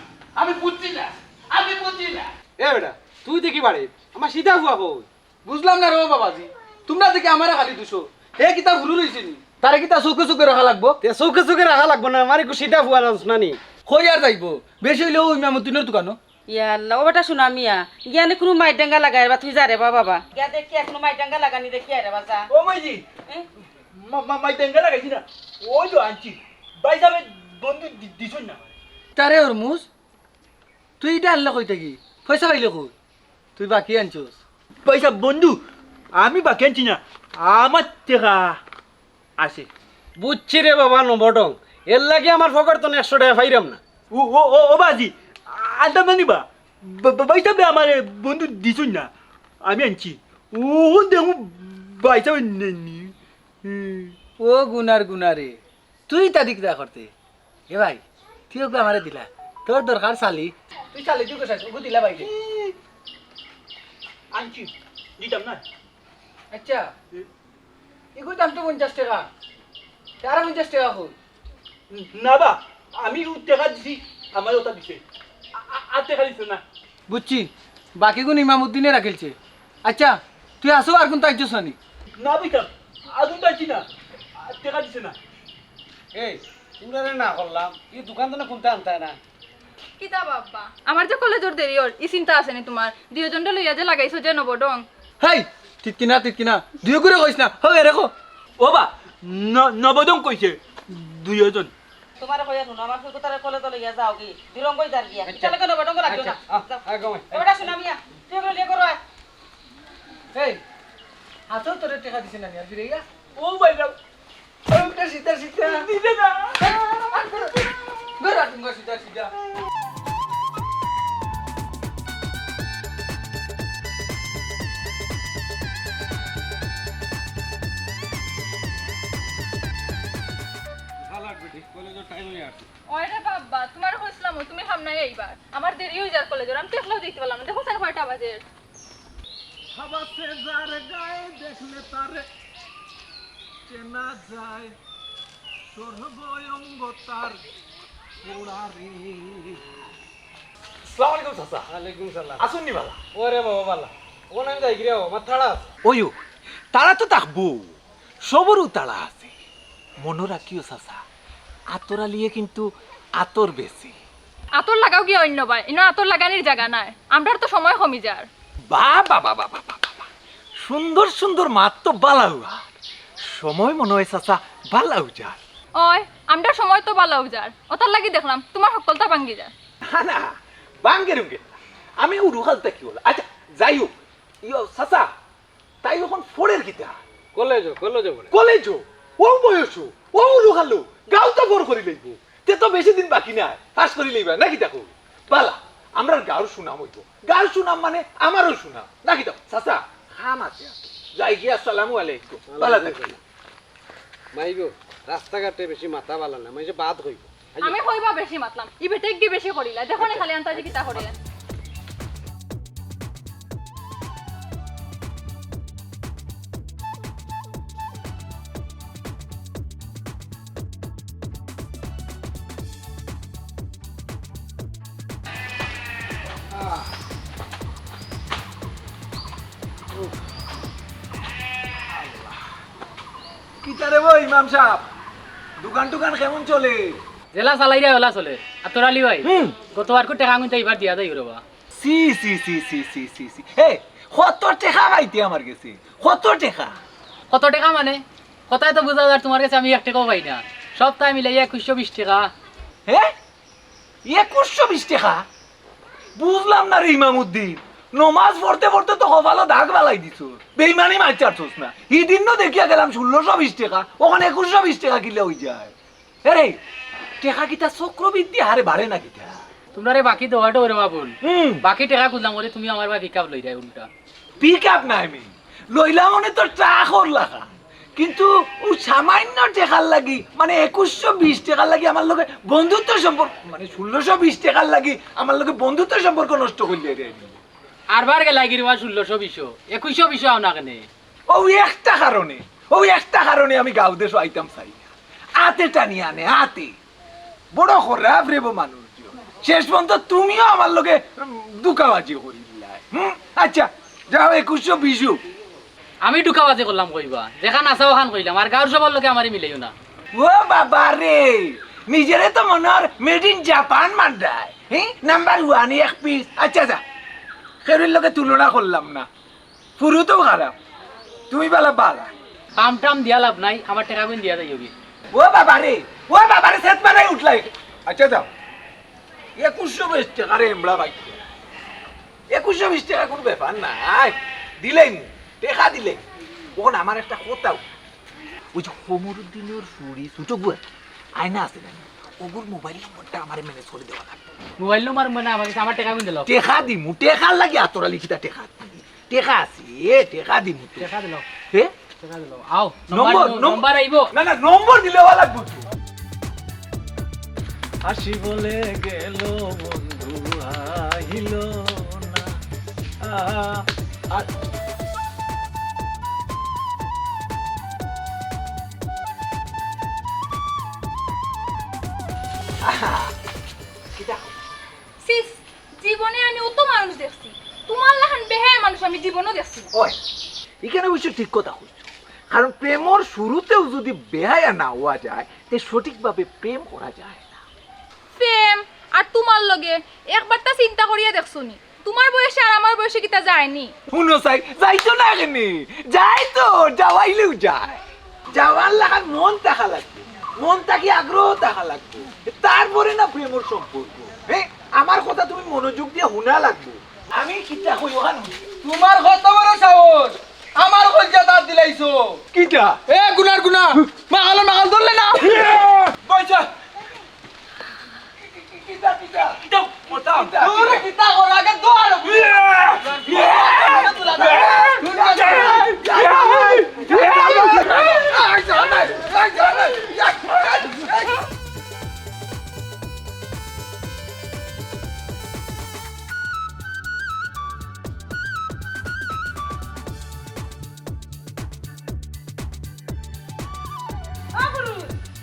আমি বুঝি না আমি বুঝি না এ বেটা তুই দেখি বাড়ি আমার সিধা হুয়া কই বুঝলাম না রে বাবাজি তোমরা দেখি আমারে খালি দুশো হে কিতা ভুল রইছে নি তারে কিতা চৌকে চৌকে রাখা লাগবো চৌকে চৌকে রাখা লাগবো না আমার একটু সিধা ফুয়া না নি কই আর যাইবো বেশি হইলেও ওই মামুতিনের দোকানো ইয়াল্লা ও বেটা শোনা মিয়া জ্ঞানে কোনো মাইডাঙ্গা লাগাই বা তুই যা রে বাবা গিয়া দেখি এখনো মাইডাঙ্গা লাগানি দেখি আরে বাজা ও মাইজি মাই তেঙ্গা লাগাইছি না ওই তো আনছি বাই যাবে বন্ধু দিছুন না তারে হরমুজ তুই এটা আনলে কই থাকি পয়সা পাইলে কই তুই বাকি আনছস পয়সা বন্ধু আমি বাকি আনছি না আমার টাকা আছে বুঝছি রে বাবা নবডং এর লাগে আমার ফকর তো 100 টাকা পাইরাম না ও বাজি আনতে মানিবা পয়সা আমার বন্ধু দিছুন না আমি আনছি ও দেখো পয়সা নেনি ও গুনারে তুই তা দিক দা করতে এ ভাই তুই ওকে আমারে দিলা তোর দরকার চালি তুই চালি তুই কোথায় ওকে দিলা ভাই আনছি দিতাম না আচ্ছা এগুলো দাম তো 50 টাকা তারা 50 টাকা কই না বা আমি টাকা দিছি আমার ওটা দিছে আর টাকা দিছে না বুঝছি বাকি গুণ ইমামউদ্দিনে রাখিলছে আচ্ছা তুই আসো আর কোন তাইছস নি না বিকাম আদৌ পাইছি না টাকা দিছে না এই তোমরা না করলাম এই দোকান তো না কোনটা আনতা না কিতা বাবা আমার যে কলেজের দেরি ওর ই চিন্তা আছে নি তোমার দুইজনটা লইয়া যে লাগাইছো যে নবডং হেই তিতকিনা দুই করে কইছ না হবে রেখো ও বা নবদম কইছে দুইজন তোমার কইয়া শুনো আমার ফুল তারে কলে তো লইয়া যাও কি দিরঙ্গ কই যার গিয়া চলে কেন বটঙ্গ রাখিও না এবারে শুনা মিয়া তুই এগুলো লিয়ে করো হেই হাতো তোরে টাকা দিছ না আর ফিরে গিয়া ও ভাই যাও সিধা দিছে না বেরা তুমি সিধা ওইরে বাবা তোমার কইছিলাম তুমি সামনে এইবার আমার দেরি হই যার কলেজের আমি তো একলাও দেখতে পেলাম না দেখো স্যার কয়টা বাজে হাবাসে যার গায়ে দেখলে তারে চেনা যায় সর্বঙ্গ তার পোড়ারে। আসসালামু আলাইকুম চাচা। ওয়ালাইকুম সালাম আসুন নি বালা। ওরে বাবা বালা ও নাম যাই গিরে আমার থাড়া ওয়ো তারা তো থাকবো সবরও তারা আছে মনে রাখিও চাচা আতরা লিয়ে কিন্তু আতর বেশি আতর লাগাও কি অন্য ভাই ইনো আতর লাগানির জায়গা নাই আমরার তো সময় কমি যার বাবা সুন্দর সুন্দর মাত তো বালাউ আর সময় মনে হয় চাচা বালাউ যার ওই আমরার সময় তো বালাও যার ওটার লাগি দেখলাম তোমার সকলটা ভাঙ্গি যায় না বাঙ্গেরুঙ্গে আমি উড়ুহাল থাকি বলে আচ্ছা যাই হোক ইয়ো চাচা তাই এখন ফোরের গীতা কলেজ কলেজ ও বয়স ও উড়ুহালো গাও তো ফোর করি লইব তে তো বেশি দিন বাকি নাই পাস করি লইবা নাকি দেখো বালা আমরা গাঁর সুনাম হইব গাঁর সুনাম মানে আমারও সুনাম নাকি দেখো চাচা খাম আছে যাই গিয়া আসসালামু আলাইকুম বালা থাকি মাইগো রাস্তাঘাটে বেশি মাথা বালা না মানে বাদ হইব আমি কইবা বেশি মাতলাম ই বেটে কি বেশি করিলা দেখো নি খালি আন্তাজি কিতা করিলা কি তারে বই ইমাম সাহেব দোকান টোকান কেমন চলে জেলা চালাই রে ওলা চলে আর তোর আলি ভাই গতবার কো টাকা গুনতে এবার দিয়া দেই রবা সি সি সি সি সি সি সি হে কত টাকা পাইতে আমার কাছে কত টাকা কত টাকা মানে কথাই তো বুঝা যার তোমার কাছে আমি 1 টাকাও পাই না সপ্তাহে মিলে 2120 টাকা হে 2120 টাকা বুঝলাম না রে ইমামউদ্দিন নমাজ পড়তে পড়তে তো কপালে দাগ বালাই দিছো বেইমানি মার চাচ্ছস না এই দিন না দেখিয়া গেলাম 1620 টাকা ওখানে 2120 টাকা কিলে হই যায় আরে টাকা কিটা চক্রবৃদ্ধি হারে বাড়ে না কিটা তোমরা রে বাকি দেওয়াটা ওরে বাবুল বাকি টাকা খুঁজলাম বলে তুমি আমার ভাই পিকআপ লই যায় উল্টা পিক আপ না আমি লইলাম মানে তো টাকা লাগা কিন্তু ও সামান্য টাকার লাগি মানে 2120 টাকার লাগি আমার লগে বন্ধুত্ব সম্পর্ক মানে 1620 টাকার লাগি আমার লগে বন্ধুত্ব সম্পর্ক নষ্ট করলে রে আরবার গে লাগি রেবা 1620 2120 আও না কেনে ও একটা কারণে আমি গাঁও দেশ আইতাম চাই আতে টানি আনে আতে বড় খারাপ রেবো মানুষ শেষ পর্যন্ত তুমিও আমার লগে দুকাবাজি করিলাই আচ্ছা যাও 2120 আমি ঢুকাবাজে করলাম কইবা যেখান আসাও খান কইলাম আর গাঁর সবার লোকে আমারে মিলাইও না ও বাবা রে নিজেরে তো মনে হয় মেড ইন জাপান মান্ডায় হ্যাঁ নাম্বার 1 এক পিস আচ্ছা যা খেরুর লোকে তুলনা করলাম না পুরো তো খারাপ তুমি বালা কাম টাম দিয়া লাভ নাই আমার টাকা গুন দিয়া যাইবি ও বাবা রে সেট বানাই উঠলাই আচ্ছা যাও 2120 টাকা রে এমড়া ভাই 2120 টাকা কোনো ব্যাপার না দিলেই টেকা দিলে ওখন আমার একটা কথা ওই যে হোমরুদ্দিনের ফুড়ি ছোট বুয়া আয়না আছে না ওগুর মোবাইল নম্বরটা আমার ম্যানেজ করে দেওয়া লাগবে মোবাইল নম্বর মানে আমার টাকা কোন দিল টেকা দিমু টেকার লাগি আতরা লিখিতা টেকা টেকা আছে টেকা দিমু টাকা দিল হে টাকা দিল আও নম্বর নম্বর আইবো না না নম্বর দিলে ভালো লাগবে হাসি বলে গেল বন্ধু আহিল না সিস জীবনে আমি অত মানুষ দেখছি তোমার লাহান বেহায়া মানুষ আমি জীবনও দেখছি না। ওই এখানে অবশ্য ঠিক কথা কইছো কারণ প্রেমর শুরুতেও যদি বেহায়া না হওয়া যায় তে সঠিকভাবে প্রেম করা যায় না প্রেম আর তোমার লগে একবারটা চিন্তা করিয়া দেখছনি তোমার বয়সে আর আমার বয়সে কিতা যায়নি শুনো চাই যাইতো না এখানে যাই তো যাওয়াইলেও যায় যাওয়ার লাগার মন থাকা লাগবে মন থাকি আগ্রহ থাকা লাগবে তারপরে না প্রেমর সম্পর্ক হ্যাঁ আমার কথা তুমি মনোযোগ দিয়ে শোনা লাগবে আমি কিতা কই ওখানে তোমার কত বড় সাহস আমার কলজা দাঁত দিলাইছো কিটা এ গুনার গুনা মাগাল মাগাল ধরলে না পয়সা কিটা কিটা কিটা মোটা তোরে কিতা কর আগে দৌড়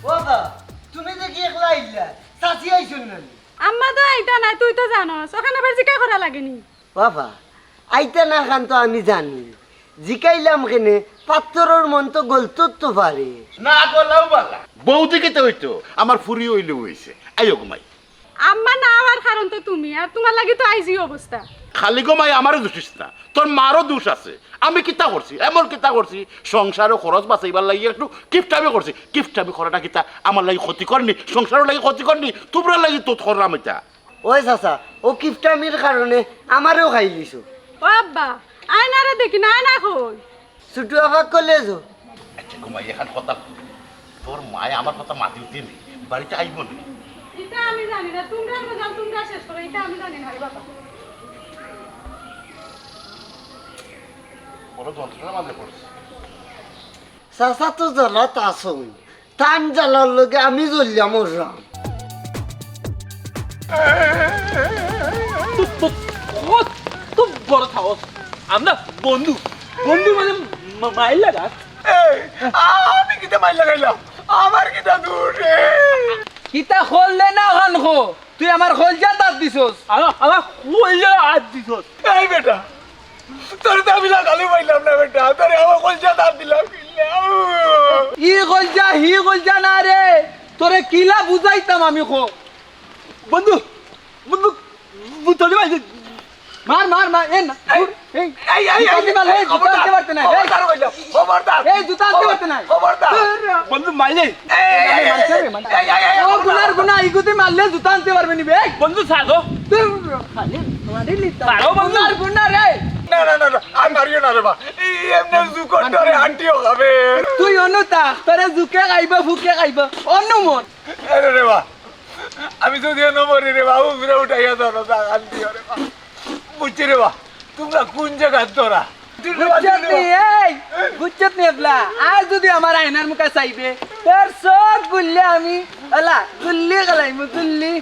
বাবা তুমি দেখি একলা আইলা চাচি আইছুন না আম্মা তো এইটা নাই তুই তো জানোস ওখানে আবার জিকা করা লাগেনি বাবা আইতা না খান তো আমি জানি জিকাইলাম কেনে পাত্তরের মন তো গলতো তো পারে না গলাও বালা বৌদিকে তো হইতো আমার ফুরি হইলে হইছে আইও ঘুমাই আম্মা না হওয়ার কারণ তো তুমি আর তোমার লাগি তো আইজি অবস্থা খালি ঘুমাই আমারও দোষিস না তোর মারও দোষ আছে আমি কিতা করছি এমন কিতা করছি সংসারও খরচ বাঁচাইবার লাগি একটু কিফটামি করছি কিফটামি করাটা কিতা আমার লাগি ক্ষতি করনি সংসারের লাগি ক্ষতি করনি তোমরা লাগি তো করলাম এটা ওই চাচা ও কিপটামির কারণে আমারও খাই লিছো ও আব্বা আয়নারে দেখি না আয়না কই ছুটু আবাক করলে যো আচ্ছা ঘুমাই এখন কথা তোর মায় আমার কথা মাতি উঠে নি বাড়িতে আইব নি এটা আমি জানি না তোমরা জান তোমরা শেষ করো এটা আমি জানি না রে বাবা বড় যন্ত্রণা মাঝে পড়ছে চাচা তো জ্বালাত আসুন টান জ্বালার লগে আমি জ্বলিয়া মরলাম তো বড় সাহস আমরা বন্ধু বন্ধু মানে মাইল লাগা আমি কিতা মাইল লাগাইলাম আমার কিতা দূর রে কিতা খোললে না খান খো তুই আমার কলজা দাঁত দিছস আমার কইলে হাত দিছস এই বেটা তোর তো আমি লাগালে পাইলাম না বেটা তোরে আমার কলজা দাঁত দিলাম ই কলজা হি কলজা না রে তোরে কিলা বুঝাইতাম আমি খো বন্ধু বন্ধু তোরে ভাই মার মার মার এ না এই এই এই জুতা দিবাল, এই জুতা আনতে পারতে নাই, এই। খবরদার কইলাম খবরদার এই জুতা আনতে পারতে নাই। খবরদার বন্ধু মাইলে এই মানছে রে, মানছে। ও গুনার গুনা ইগুতে মারলে জুতা আনতে পারবে নি বে বন্ধু সাগো খালি মারি লিতা পারো বন্ধু। গুনার গুনা রে না না না আর মারিও না রে বা এই এমনে জুকর ধরে আন্টিও খাবে তুই অনুতা তোরে জুকে খাইবা ফুকে খাইবা অনুমন আরে রে বা আমি তো দিয়ে নম্বর রে বাবু ফিরে উঠাইয়া দাও না আন্টি রে বা বুঝছি রে বা তোমরা কোন জায়গা তোরা বুঝছত নি এই বুঝছত নি এবলা আর যদি আমার আয়নার মুখে চাইবে তোর সব গুল্লি আমি আলা গুল্লি গলাইমু গুল্লি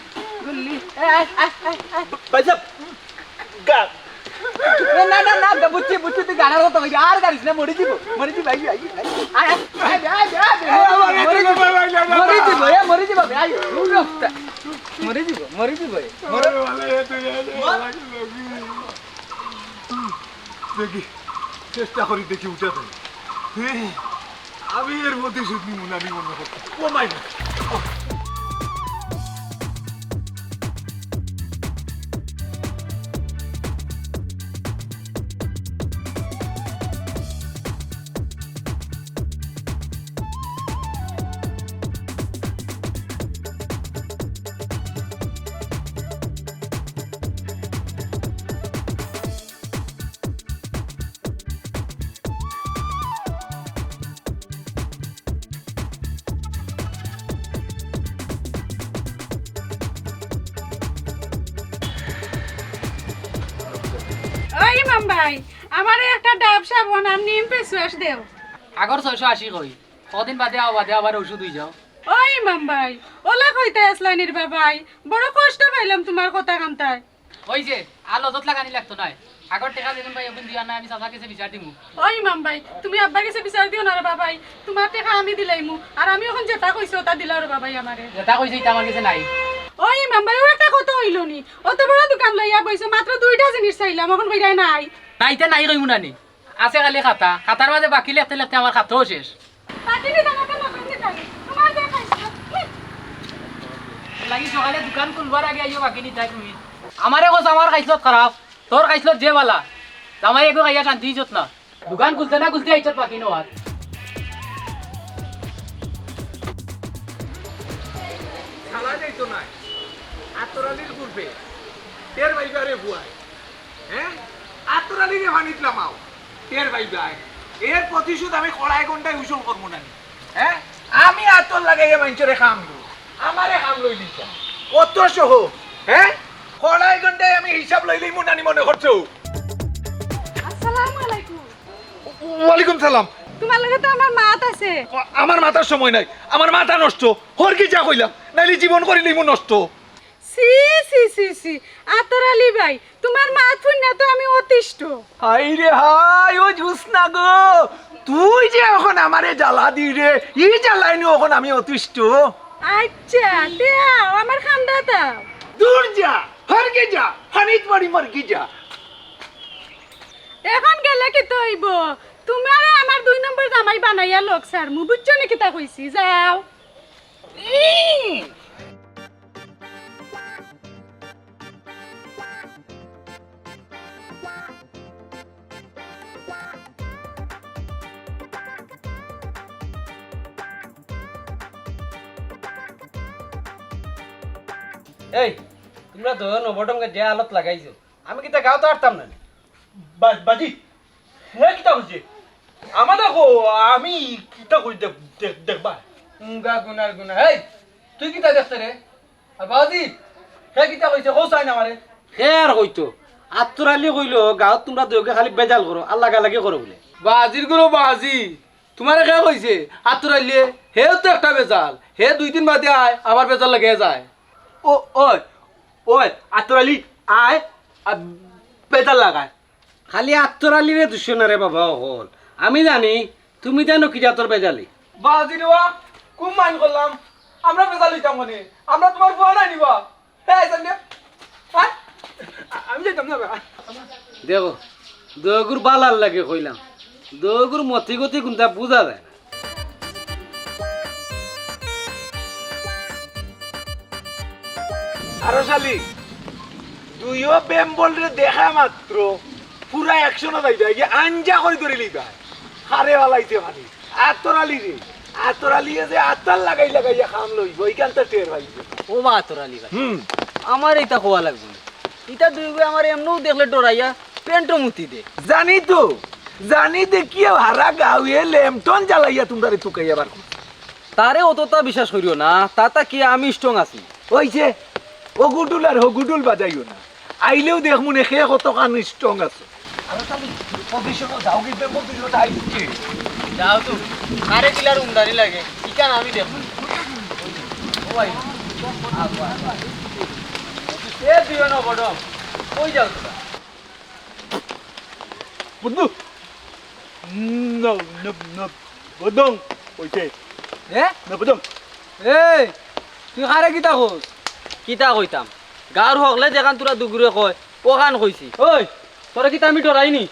গুল্লি পয়সা গা না না না না বুঝছি বুঝছি তুই গানার কথা কইবি আর গাড়িস না মরি দিব ভাই আই মরি দিব ভাই মরি দিব দেখি চেষ্টা করি দেখি উঠাতে আমি এর মধ্যে শুধু মুনানি মনে করতে কমাই না ইমাম ভাই আমারে একটা ডাব সাবান আর নিম ফেস ওয়াশ দেও। আগর 680 কই কদিন বাদে আবার ওষুধ হই যাও। ও ইমাম ভাই ওলা কইতে আসলা নির্বা ভাই বড় কষ্ট পাইলাম তোমার কথা কান্তায়। ওই যে আলো যত লাগানি লাগতো নয় আগর টাকা দিলাম ভাই এখন দিয়া না আমি চাচা কাছে বিচার দিমু। ও ইমাম ভাই তুমি আব্বার কাছে বিচার দিও না রে বাবাই, তোমার টাকা আমি দিলাইমু আর আমি এখন যেটা কইছো ওটা দিলাও রে বাবাই আমারে। যেটা কইছি তা আমার কাছে নাই। ও ইমাম ভাই ও একটা কথা হইল নি, অত বড় দোকান লইয়া বইছো মাত্র 2টা জিনিস চাইলাম এখন কইরাই নাই। নাইতে নাই কইমু নানি আছে খালি খাতার মাঝে বাকি লিখতে লিখতে আমার খাতাও শেষ। পাটি দি আমাকে নকল দি তাই তোমার দেখাইছো লাগি সকালে দোকান খুলবার আগে আইও বাকি নিতাই তুমি। আমারে কইছ আমার খাইছত খারাপ তোর খাইছত যে বালা জামাই একো খাইয়া শান্তি ইজত না দোকান খুলতে না খুলতে আইছত বাকি নহাত। খালা যাইতো নাই আতরালির পূর্বে টের বাইবারে বুয়াই হ্যাঁ আতরালিরে ভানিত লামাও টের বাইবাই এর প্রতিশোধ আমি কড়াই ঘন্টায় উসুল করবো না হ্যাঁ আমি আতর লাগাইয়া মানুষের খামলো আমারে খাম লই দিছা কত সহ হ্যাঁ কড়াই ঘন্টায় আমি হিসাব লইলেই মুনানি মনে করছো। আসসালামু আলাইকুম। ওয়ালাইকুম সালাম। তোমার লগে তো আমার মাত আছে। আমার মাথার সময় নাই আমার মাথা নষ্ট হর কি যা কইলাম নাইলে জীবন করিলেই মু নষ্ট। সি সি সি সি আতর আলী ভাই তোমার মাত শুনে তো আমি অতিষ্ঠ। হাই রে হাই ও জুসনা গো তুই যে এখন আমারে জ্বালা দি রে ই জ্বালাইনি এখন আমি অতিষ্ঠ। আচ্ছা দেও আমার খান্দা দাও। দূর যা হর কে যা হানিত মারি মর কি যা। এখন গেলে কি তো হইব তোমারে আমার 2 নম্বর জামাই বানাইয়া লোক স্যার মু বুঝছো নাকি তা কইছি যাও। এই তোমরা তো নবটমকে যে আলত লাগাইছো আমি কিতা গাও তো আরতাম না। বাজি হে কিতা হইছে আমাদের কো আমি কিতা কই দেখবা উঙ্গা গুনার গুনা এই তুই কিতা দেখতে রে আর বাজি হে কিতা কইছে হোসাই না মারে হে আর কইতো আত্তরালি কইলো গাঁত তোমরা দুয়োকে খালি বেজাল করো আর লাগালাগি করো বলে। বাজির গুলো বাজি তোমারে কে কইছে আতরাইলে হেও তো একটা বেজাল হে 2 দিন বাদে আয় আবার বেজাল লাগে যায়। ও ওই ওই আত্তরালি আয় আর বেজাল লাগায় খালি আত্তরালি রে দুশ্মন রে বাবা হল আমি জানি তুমি জানো কি জাতর বেজালি। বাজি দেওয়া খুব মাইন করলাম আমরা বেজাল দিতাম মানে আমরা তোমার ফোন নাই নিবা হ্যাঁ জানি হ্যাঁ আমি যাইতাম না দেখো দগুর বালার লাগে কইলাম দগুর মতি গতি কোনটা বুঝা যায় না। আরো শালি তুইও বেম্বল রে দেখা মাত্র পুরা অ্যাকশন যাইবা গিয়ে আঞ্জা করে ধরে লিবা হারে ওয়ালাইতে মানে আতরালি রে আতরালি যে আতর লাগাইয়া খাম লইব ওইখানটা টের ভাইবে। ও বা তোরালি ভাই আমার এইটা খোয়া লাগবে ইটা দুই গো আমার এমনও দেখলে ডরাইয়া পেন্টো মুতি দে জানি দেখি হারা গাঁয়ে লেমটন জ্বালাইয়া তোমরা তুকাইয়া বার তারে অতটা বিশ্বাস করিও না তাতা কি আমি স্ট্রং আছি। ওই যে ও গুডুল আর গুডুল বাজাইও না আইলেও দেখ মনে খেয়ে কত কান স্ট্রং আছে। আরো তাহলে পজিশনও যাও কি বেম্বল তুই ওটা আইছে যাও তো আরে কিলার উমদারি লাগে ইকান আমি দেখব ও ভাই এ দিও না বড় কই যাও তোরা বন্ধু no no বদং হইছে হে না বদং এই তুই খারে কিতা কস কিতা কইতাম গার হকলে যেখান তোরা দুগুরে কয় ওখান কইছি। ওই তোরা কিতা আমি ডরাইনি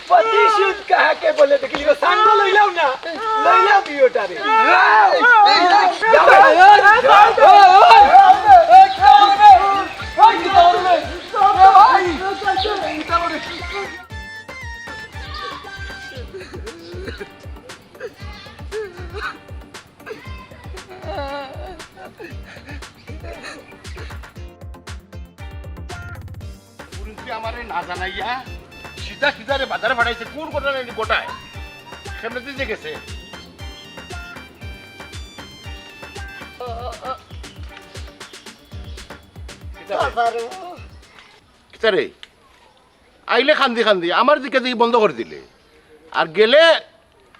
प्रतिशोध कहा के बोले देखली को सांगो लइलाव ना लइलाव बियोटा रे আমারে না জানাইয়া সিধা সিধারে বাজারে পাঠাইছে কোন ঘটনা নেই গোটায় সেমনি যে গেছে কিতারে আইলে খান্দি খান্দি আমার দিকে দিকে বন্ধ করে দিলে আর গেলে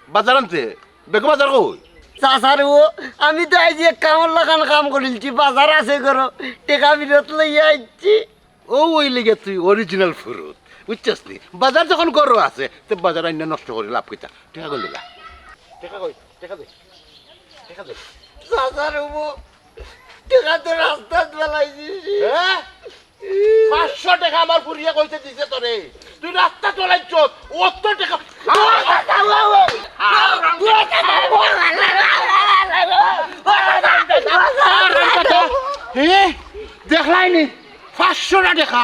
বাজার আনতে বেগো বাজার কই চাচার ও আমি তো আজ কামর লাগান কাম করিলছি বাজার আছে করো টেকা বিরত লইয়া আইছি ও ওই লেগে তুই অরিজিনাল ফুরুত বুঝছস নি বাজার যখন করো আছে তো বাজার আইনা নষ্ট করে লাভ কইতা টাকা কই দিলা টাকা কই টাকা দে টাকা দে চাচার ও টেকা তো রাস্তাত ফেলাইছি হ্যাঁ 500 টাকা আমার পুরিয়া কইতে দিছে তোরে তুই রাস্তা চলাইছ অত টাকা দেখলাই নি 500 টাকা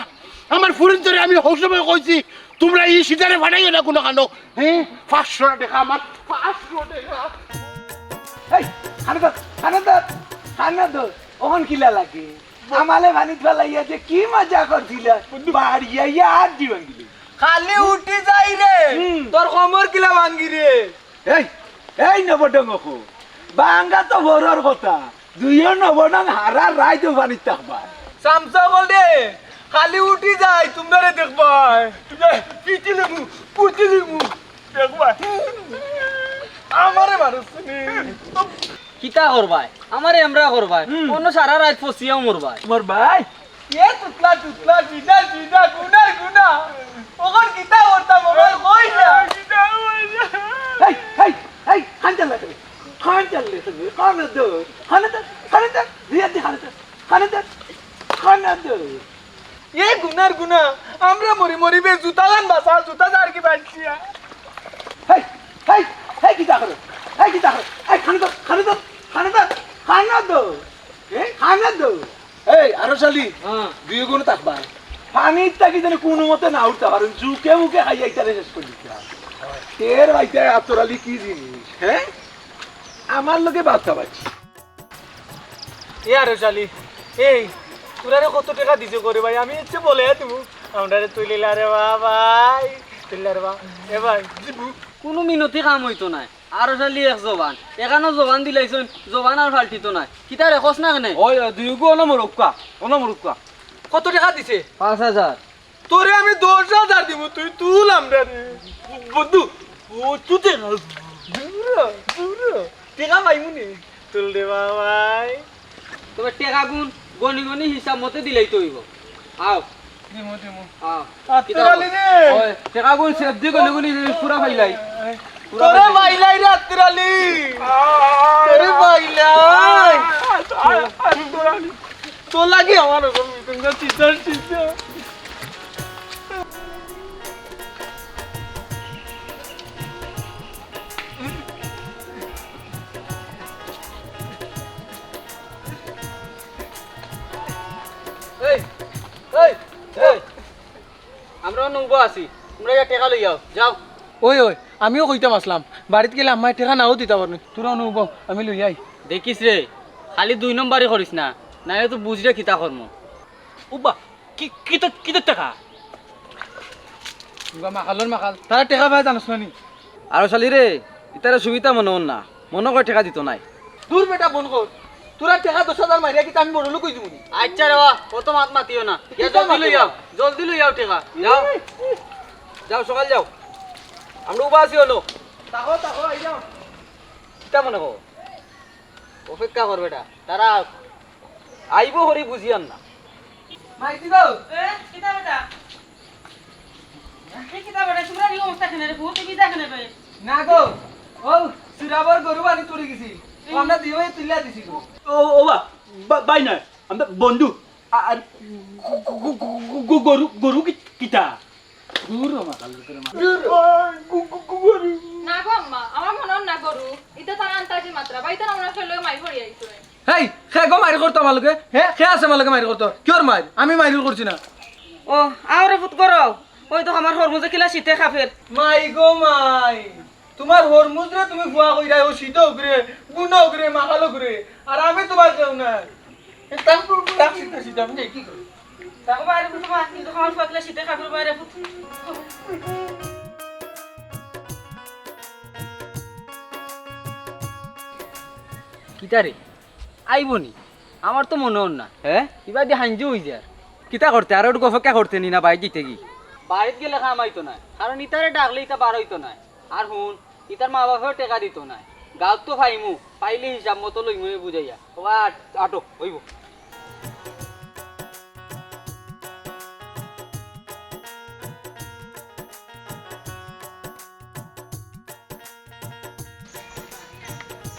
আমার ফুরিন ধরে আমি হৌসময় কইছি তোমরা এই সিদারে বানাইও না কোনো কানো হ্যাঁ 500 টাকা আমার 500 টাকা এই খানা ওখান কিলা লাগে আমালে ভানিত ফেলাইয়া যে কি মজা করছিল বাড়িয়া আর জীবন গিলি খালি উঠি যাই রে তোর কমর কিলা ভাঙ্গি রে এই নবডঙ্গকো বাঙ্গা তো বড়র কথা দুইও নবডং হারা রাই তো ভানিত থাকবা সামসা বলে খালি উঠি যাই তোমরা দেখবা পিটিলিমু পুটিলিমু দেখবা আমারে মারছনি কিতা করবাই আমারে এমরা করবাই অন্য সারা রাত ফসিয়াও মরবাই মোর ভাই এ তুতলা জিনা গুনা ওগর কিতা করতা মোর কই না হেই খান চলে খানা দে এ গুনা আমরা মরি বে জুতা গান বাসা জুতা জার কি বাঁচিয়া হেই কিতা করো এই খানা দো এই আরো শালি দুই গুণ থাকবা পানি থাকি যেন কোনো মতে না উঠতে পারেন জুকে মুখে খাইয়া ইটারে শেষ করে দিতে তের ভাইতে আতরালি কি জিনিস হ্যাঁ আমার লোকে বাচ্চা পাচ্ছি এ আরো শালি এই তোরা কত টাকা দিছে করে ভাই আমি ইচ্ছে বলে তুমি আমরা তুলিলা রে ভাই তুলিলা রে এ ভাই কোনো মিনতি কাম হইতো নাই আরো চালি এক জবান এখানো জবান দিলাইছন জবান আর ফাল্টিতো নাই কিতা রেখস না কেনে ওই দুই গো অনমরুক্কা কত টাকা দিছে 5000 তোরে আমি 10000 দিব তুই তুল আমরা বন্ধু ও তুতে টাকা পাইমুনি তুল দে ভাই তবে টেকা গুণ গনি হিসাব মতে দিলেই তো হইব আও দিমু আও আতরালি রে ওই টেকা গুণ সেব দি গনি পুরা ফাইলাই তোরে বাইলাই রে আতরালি তোরে বাইলাই আতরালি তো লাগে আমার তুমি চিচার আমরা নৌবো আছি তোমরা ইয়া টেকা লই যাও যাও ওই আমিও কইতাম আসলাম বাড়িতে গেলে আম্মাই টেকা নাও দিতে পারবো তোরা নৌব আমি লই আই দেখিস রে খালি 2 নম্বরই করিস না নাইলে তো বুঝরে কিতা করমু উবা কি তো টাকা মাখাল তারা টেকা পাই জানোস না নি আর শালি রে ইতারে সুবিধা মনে হন না মনে করে টেকা দিত নাই দূর বেটা বন কর তোরা টাকা 10000 মারিয়া কি আমি বড় লোক কই দিমু আচ্ছা রে বা কত মাত মাতিও না ইয়া জলদি লই যাও টেকা যাও সকাল যাও আমরা উবা আছি হলো তাকো আই যাও কিতা মনে কো অপেক্ষা কর বেটা তারা আইবো হরি বুঝিয়ান না মাইতি দাও কিতা বেটা তোমরা নিয়ম অবস্থা কেন রে বহুত বিজা কেন বে না গো ও সিরাবার গরু বানি তুলি গেছি আমরা দিও তুইলা দিছি গো ও বাই না আমরা বন্ধু আর গরু কিটা গরু মাকাল করে গরু না গো আম্মা আমার মনে হয় না করু এটা তার আন্তাজি মাত্রা বাইতা আমরা ফেলে মাই পড়ি আইছো হেই খে গো মারি করতো আমালকে খে আছে আমালকে মারি করতো কিওর মার আমি মারি করছি না ও আওরে ফুট করো ওই তো আমার হরমুজে কিলা শীতে খাফের মাই গো মাই তোমার হরমুজ রে তুমি ফুয়া কইরা ও শীত উগরে গুনা উগরে মাখাল উগরে আর আমি তোমার কেউ না তাম শীত আমি কি করি তাকো বাইরে ফুট মা কিন্তু আমার ফুয়া কিলা শীতে খাফের বাইরে ফুট কিতা রে আইবনি আমার তো মনে হন না হ্যাঁ এবার দিয়ে হাঞ্জু হয়ে যায় কিতা করতে আর ওর গফকা করতে নি না বাইরে দিতে কি বাইরে গেলে খামাইতো না কারণ ইতারে ডাকলে ইতা বার হইতো না আর হুন ইতার মা বাপেও টেকা দিত না গাঁত তো ফাইমু পাইলে হিসাব মতো লইমু বুঝাইয়া ও আটক হইব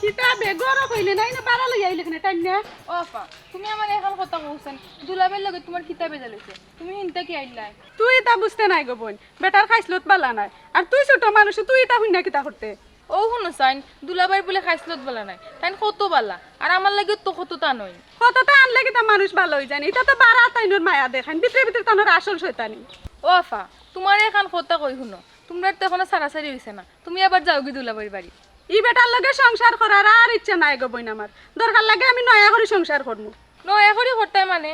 কিতা বেগর কইলে নাই না বাড়া লই আইলে এখানে টাইম না ও আপা তুমি আমার এখন কথা কইছেন দুলাবের লগে তোমার কিতাবে জ্বালাইছে তুমি হিনতা কি আইলাই তুই তা বুঝতে নাই গো বোন বেটার খাইছলত বালা নাই আর তুই ছোট মানুষ তুই তা হুইনা কিতা করতে ও শুনো চাইন দুলাবাই বলে খাইছিলত বলা নাই তাই কত বালা আর আমার লাগে তো কত তা নয় কতটা আনলে কিতা মানুষ ভালো হই জানি এটা তো বাড়া তাইনোর মায়া দেখান ভিতরে ভিতরে তানোর আসল শয়তানি ও আফা তোমার এখন কথা কই শুনো তোমরা তো এখনো সারাসারি হইছে না তুমি আবার যাও কি দুলাবাইর বাড়ি ই বেটার লগে সংসার করার আর ইচ্ছা নাই গো বোন আমার দরকার লাগে আমি নয়া করে সংসার করবো নয় এখনই করতে মানে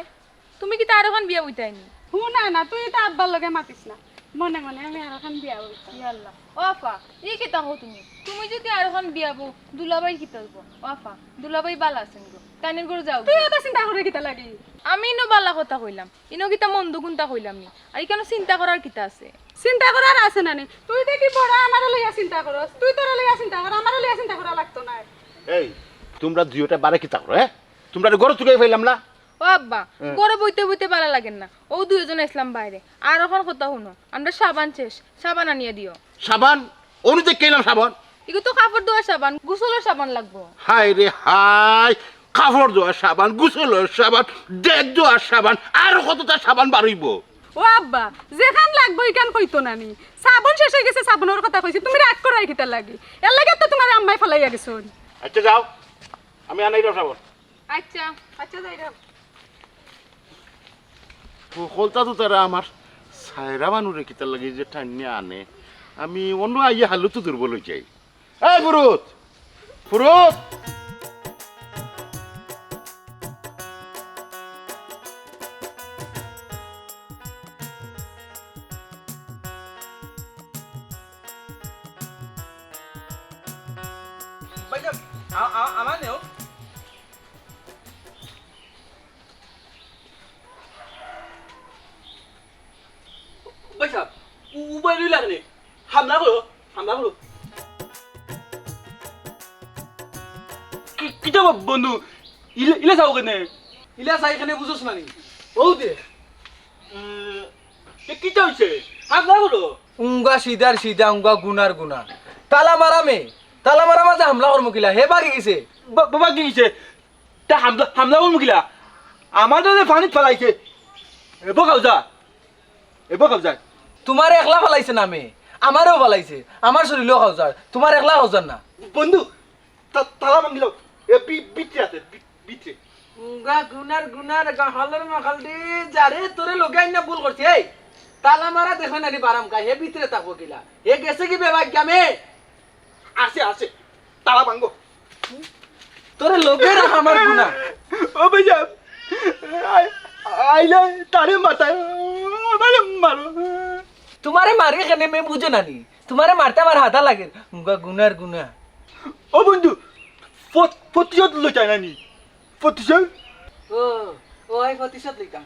তুমি কি তার এখন বিয়া বইতাইনি না না তুই তা আব্বার লগে মাতিস না মনে মনে আমি আর এখন বিয়া হইতাম কি আল্লাহ ও আফা ই কিতা হো তুমি তুমি যদি আর এখন বিয়া বউ দুলাবাই কি তলবো ও আফা দুলাবাই বালা আছেন গো কানের গরু যাও তুই তো চিন্তা করে কিতা লাগি আমি ইনো বালা কথা কইলাম ইনো কিতা মন্দ গুনতা কইলাম নি আর কেন চিন্তা করার কিতা আছে চিন্তা করার আছে না নি তুই দেখি বড় আমার লইয়া চিন্তা করস তুই তোর লইয়া চিন্তা কর আমার লইয়া চিন্তা করা লাগতো না এই তোমরা দুইটা বারে কি করো হ্যাঁ তোমরা গরু চুকাই ফেললাম না ও আব্বা গড়ে বইতে বইতে বালা লাগেন না ও দুইজন ইসলাম বাইরে আর এখন কথা শুনো আমরা সাবান শেষ সাবান আনিয়ে দিও সাবান অনুযায়ী কেলাম সাবান ইগো তো কাপড় ধোয়ার সাবান গোসলের সাবান লাগবো হাই রে হাই কাপড় ধোয়ার সাবান গোসলের সাবান ডেক ধোয়ার সাবান আর কতটা সাবান বাড়ইব ও আব্বা যেখান লাগবো ইখান কইতো না নি সাবন শেষ হয়ে গেছে সাবনের কথা কইছি তুমি রাগ করাই কিতা লাগি এর লাগে তো তোমার আম্মাই ফলাইয়া গেছুন আচ্ছা যাও আমি আনাই দাও সাবান আচ্ছা আচ্ছা যাই রে কলতা তো তারা আমার সায়রা মানুরে কিতা লাগে যে টান্নে আনে আমি অন্য আইয়া হালু তো দুর্বল হয়ে যাই এই ফুরুত ফুরুত আমার নেও পয়সা উবাই লই লাগনে হামলা করো কিটা বন্ধু ইলে যাও কেনে ইলে যাই কেনে বুঝছ না নি ও দে কিটা হইছে হামলা করো উঙ্গা সিদার সিদা উঙ্গা গুনার গুনা তালা মারা মাঝে হামলা করমু কিলা হে বাকি গেছে বাবা কি গেছে তা হামলা করমু কিলা আমার তো পানিত ফেলাইছে এবার কাউজা তোমার একলা ফেলাইছে না মে আমারও ফেলাইছে আমার শরীরও কাউজার তোমার একলা কাউজার না বন্ধু তালা ভাঙিল বিটে আছে বিটে উঙ্গা গুনার গাহলের মাখাল দি যারে তোরে লগাই না ভুল করছে এই তালা মারা দেখো না নি বারাম কা হে ভিতরে থাকবো কিলা হে গেছে কি বেবাগ্যা মে আছে তালা ভাঙবো তোরে লগে রাখ আমার গুনা ও ভাইয়া আইলে তারে মাথায় আমারে মারো তোমারে মারে কেনে মে বুঝো না নি তোমারে মারতে আমার হাতা লাগে উঙ্গা গুনার গুনা ও বন্ধু প্রতিশোধ লো চাই না নি প্রতিশোধ ও আই প্রতিশোধ লইতাম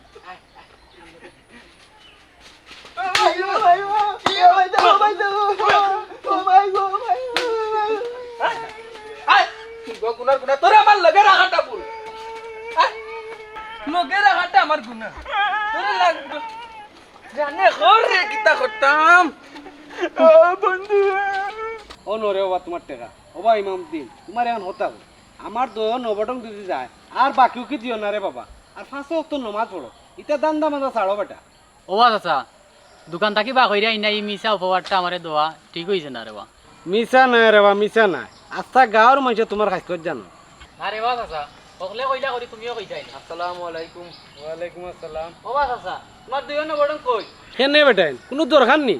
গুনা তোরে আমার লগে রাখাটা ভুল লগে রাখাটা আমার গুনা তোরে লাগবে জানে ঘরে কিতা করতাম বন্ধু ও নরে বাবা তোমার টাকা ও বা ইমাম দিন তোমার এখন হতা আমার তো নবটং দিতে যায় আর বাকিও কি দিও না রে বাবা আর 5 ওয়াক্ত নামাজ পড়ো ইটা দান দামাজা ছাড়ো বেটা ও চাচা দোকান থাকি বা কইরা ইনা ই মিছা উপহারটা আমারে দেওয়া ঠিক হইছে না রে বা মিছা নাই রে বা মিছা নাই আচ্ছা গাঁৱৰ মানুহে তোমাৰ খাদ্যত জানো আরে বা চাচা সকলে কইলা করি তুমিও কইছাই আসসালামু আলাইকুম ওয়ালাইকুম আসসালাম ও বা চাচা তোমার দুই নবটং কই কেনে বেটাইন কোনো দরকার নি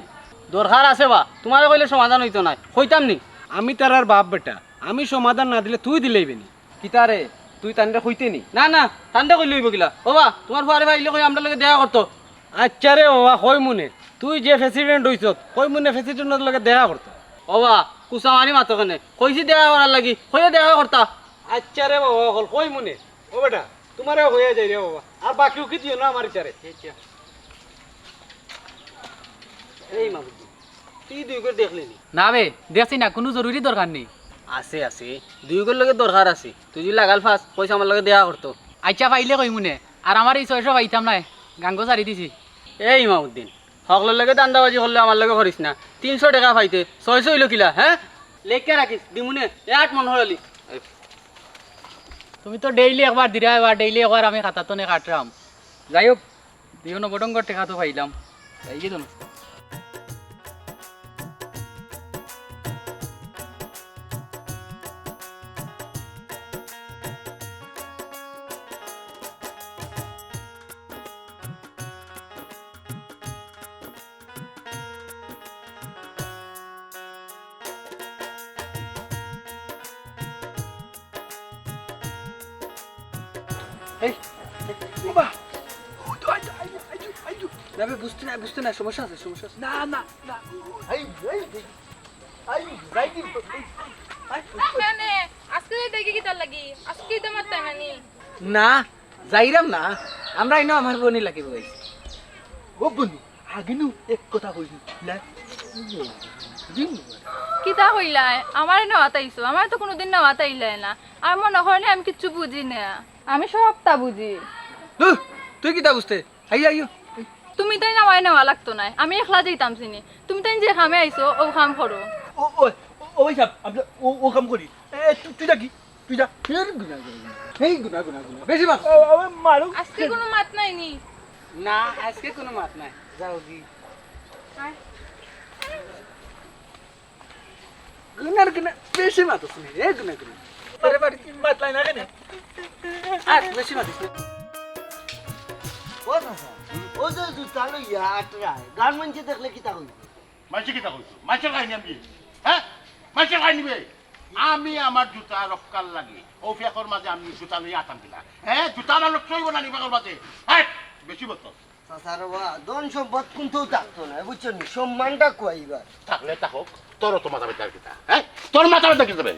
দরকার আছে বা তোমারে কইলে সমাধান হইতো না কইতাম নি আমি তার আর বাপ বেটা আমি সমাধান না দিলে তুই দিলেইবে নি কিতারে তুই তান্ডে কইতে নি না না তান্ডে কই লইব কিলা ও বা তোমার ফারে ভাইলে কই আমরা লগে দেখা করতো আচ্ছা রে বাবা কই মুনে তুই যে প্রেসিডেন্ট হইছত কই মুনে প্রেসিডেন্টের লগে দেখা করতো ও বা কুসা মারি মাতো কেনে কইছি দেখা করার লাগি কইয়া দেখা করতা আচ্ছা রে বাবা হল কই মনে ও বেটা তোমারও হয়ে যায় রে বাবা আর বাকিও কি দিও না আমার ইচ্ছারে এই মামুদি তুই দুই করে দেখলি নি না বে দেখছি না কোনো জরুরি দরকার নেই আছে আছে দুই করে লগে দরকার আছে তুই যদি লাগাল ফাস পয়সা আমার লগে দেয়া করতো আচ্ছা পাইলে কই মনে আর আমার এই 600 পাইতাম না গাঙ্গো সারি দিছি এই ইমামউদ্দিন সকলের লগে দান্দাবাজি করলে আমার লগে করিস না 300 টাকা পাইতে 600 হইলো কিলা হ্যাঁ লেখকে রাখিস দিমুনে 8 মন হলি তুমি তো ডেইলি একবার দিরা এবার ডেইলি একবার আমি খাতা তো নে কাটরাম যাই হোক দিও না বটঙ্গর টাকা তো পাইলাম তাই কি তো বুঝতে না সমস্যা আছে না না না মানে আজকে দেখি কি তার লাগি আজকে তো মারতে মানি না যাইরাম না আমরা ইনো আমার বনি লাগিব গাইছি ও বন্ধু আগে নু এক কথা কইছি না কিতা হইলাই আমার নেওয়া তাইছো আমার তো কোনোদিন নেওয়া তাইলাই না আর মনে হয় না আমি কিচ্ছু বুঝি না আমি সবটা বুঝি তুই কিতা বুঝতে আইও তুমি তাই নেওয়া লাগতো না আমি একলা যাইতাম চিনি তুমি তাই যে খামে আইছো ও খাম করো ও ও ও সাহেব আমরা ও কাম করি তুই যা কি তুই যা গুনা বেশি মাছ মারো আজকে কোনো মাত নাই নি না আজকে কোনো মাত নাই যাও কি গুনা বেশি মাছ শুনি রে গুনা আরে বাড়ি মাতলাই না কেন আর বেশি মাছ ও চাচা ও যে জুতা লইয়া আটরায় গান মঞ্চে দেখলে কিতা কইব মাঝে কিতা কইছো মাছের খাইনি আমি হ্যাঁ মাছের খাইনি বে আমি আমার জুতা রক্ষার লাগে ও ফেকর মাঝে আমি জুতা লইয়া আতাম কিনা হ্যাঁ জুতা না লোক চইব না ফেকর মাঝে হ্যাঁ বেশি বলতো চাচার বাবা ধন সম্পদ কোনটাও থাকতো না বুঝছো নি সম্মানটা কুয়াইবার থাকলে থাকুক তোর তো মাথা ব্যথা কিতা হ্যাঁ তোর মাথা ব্যথা কি যাবে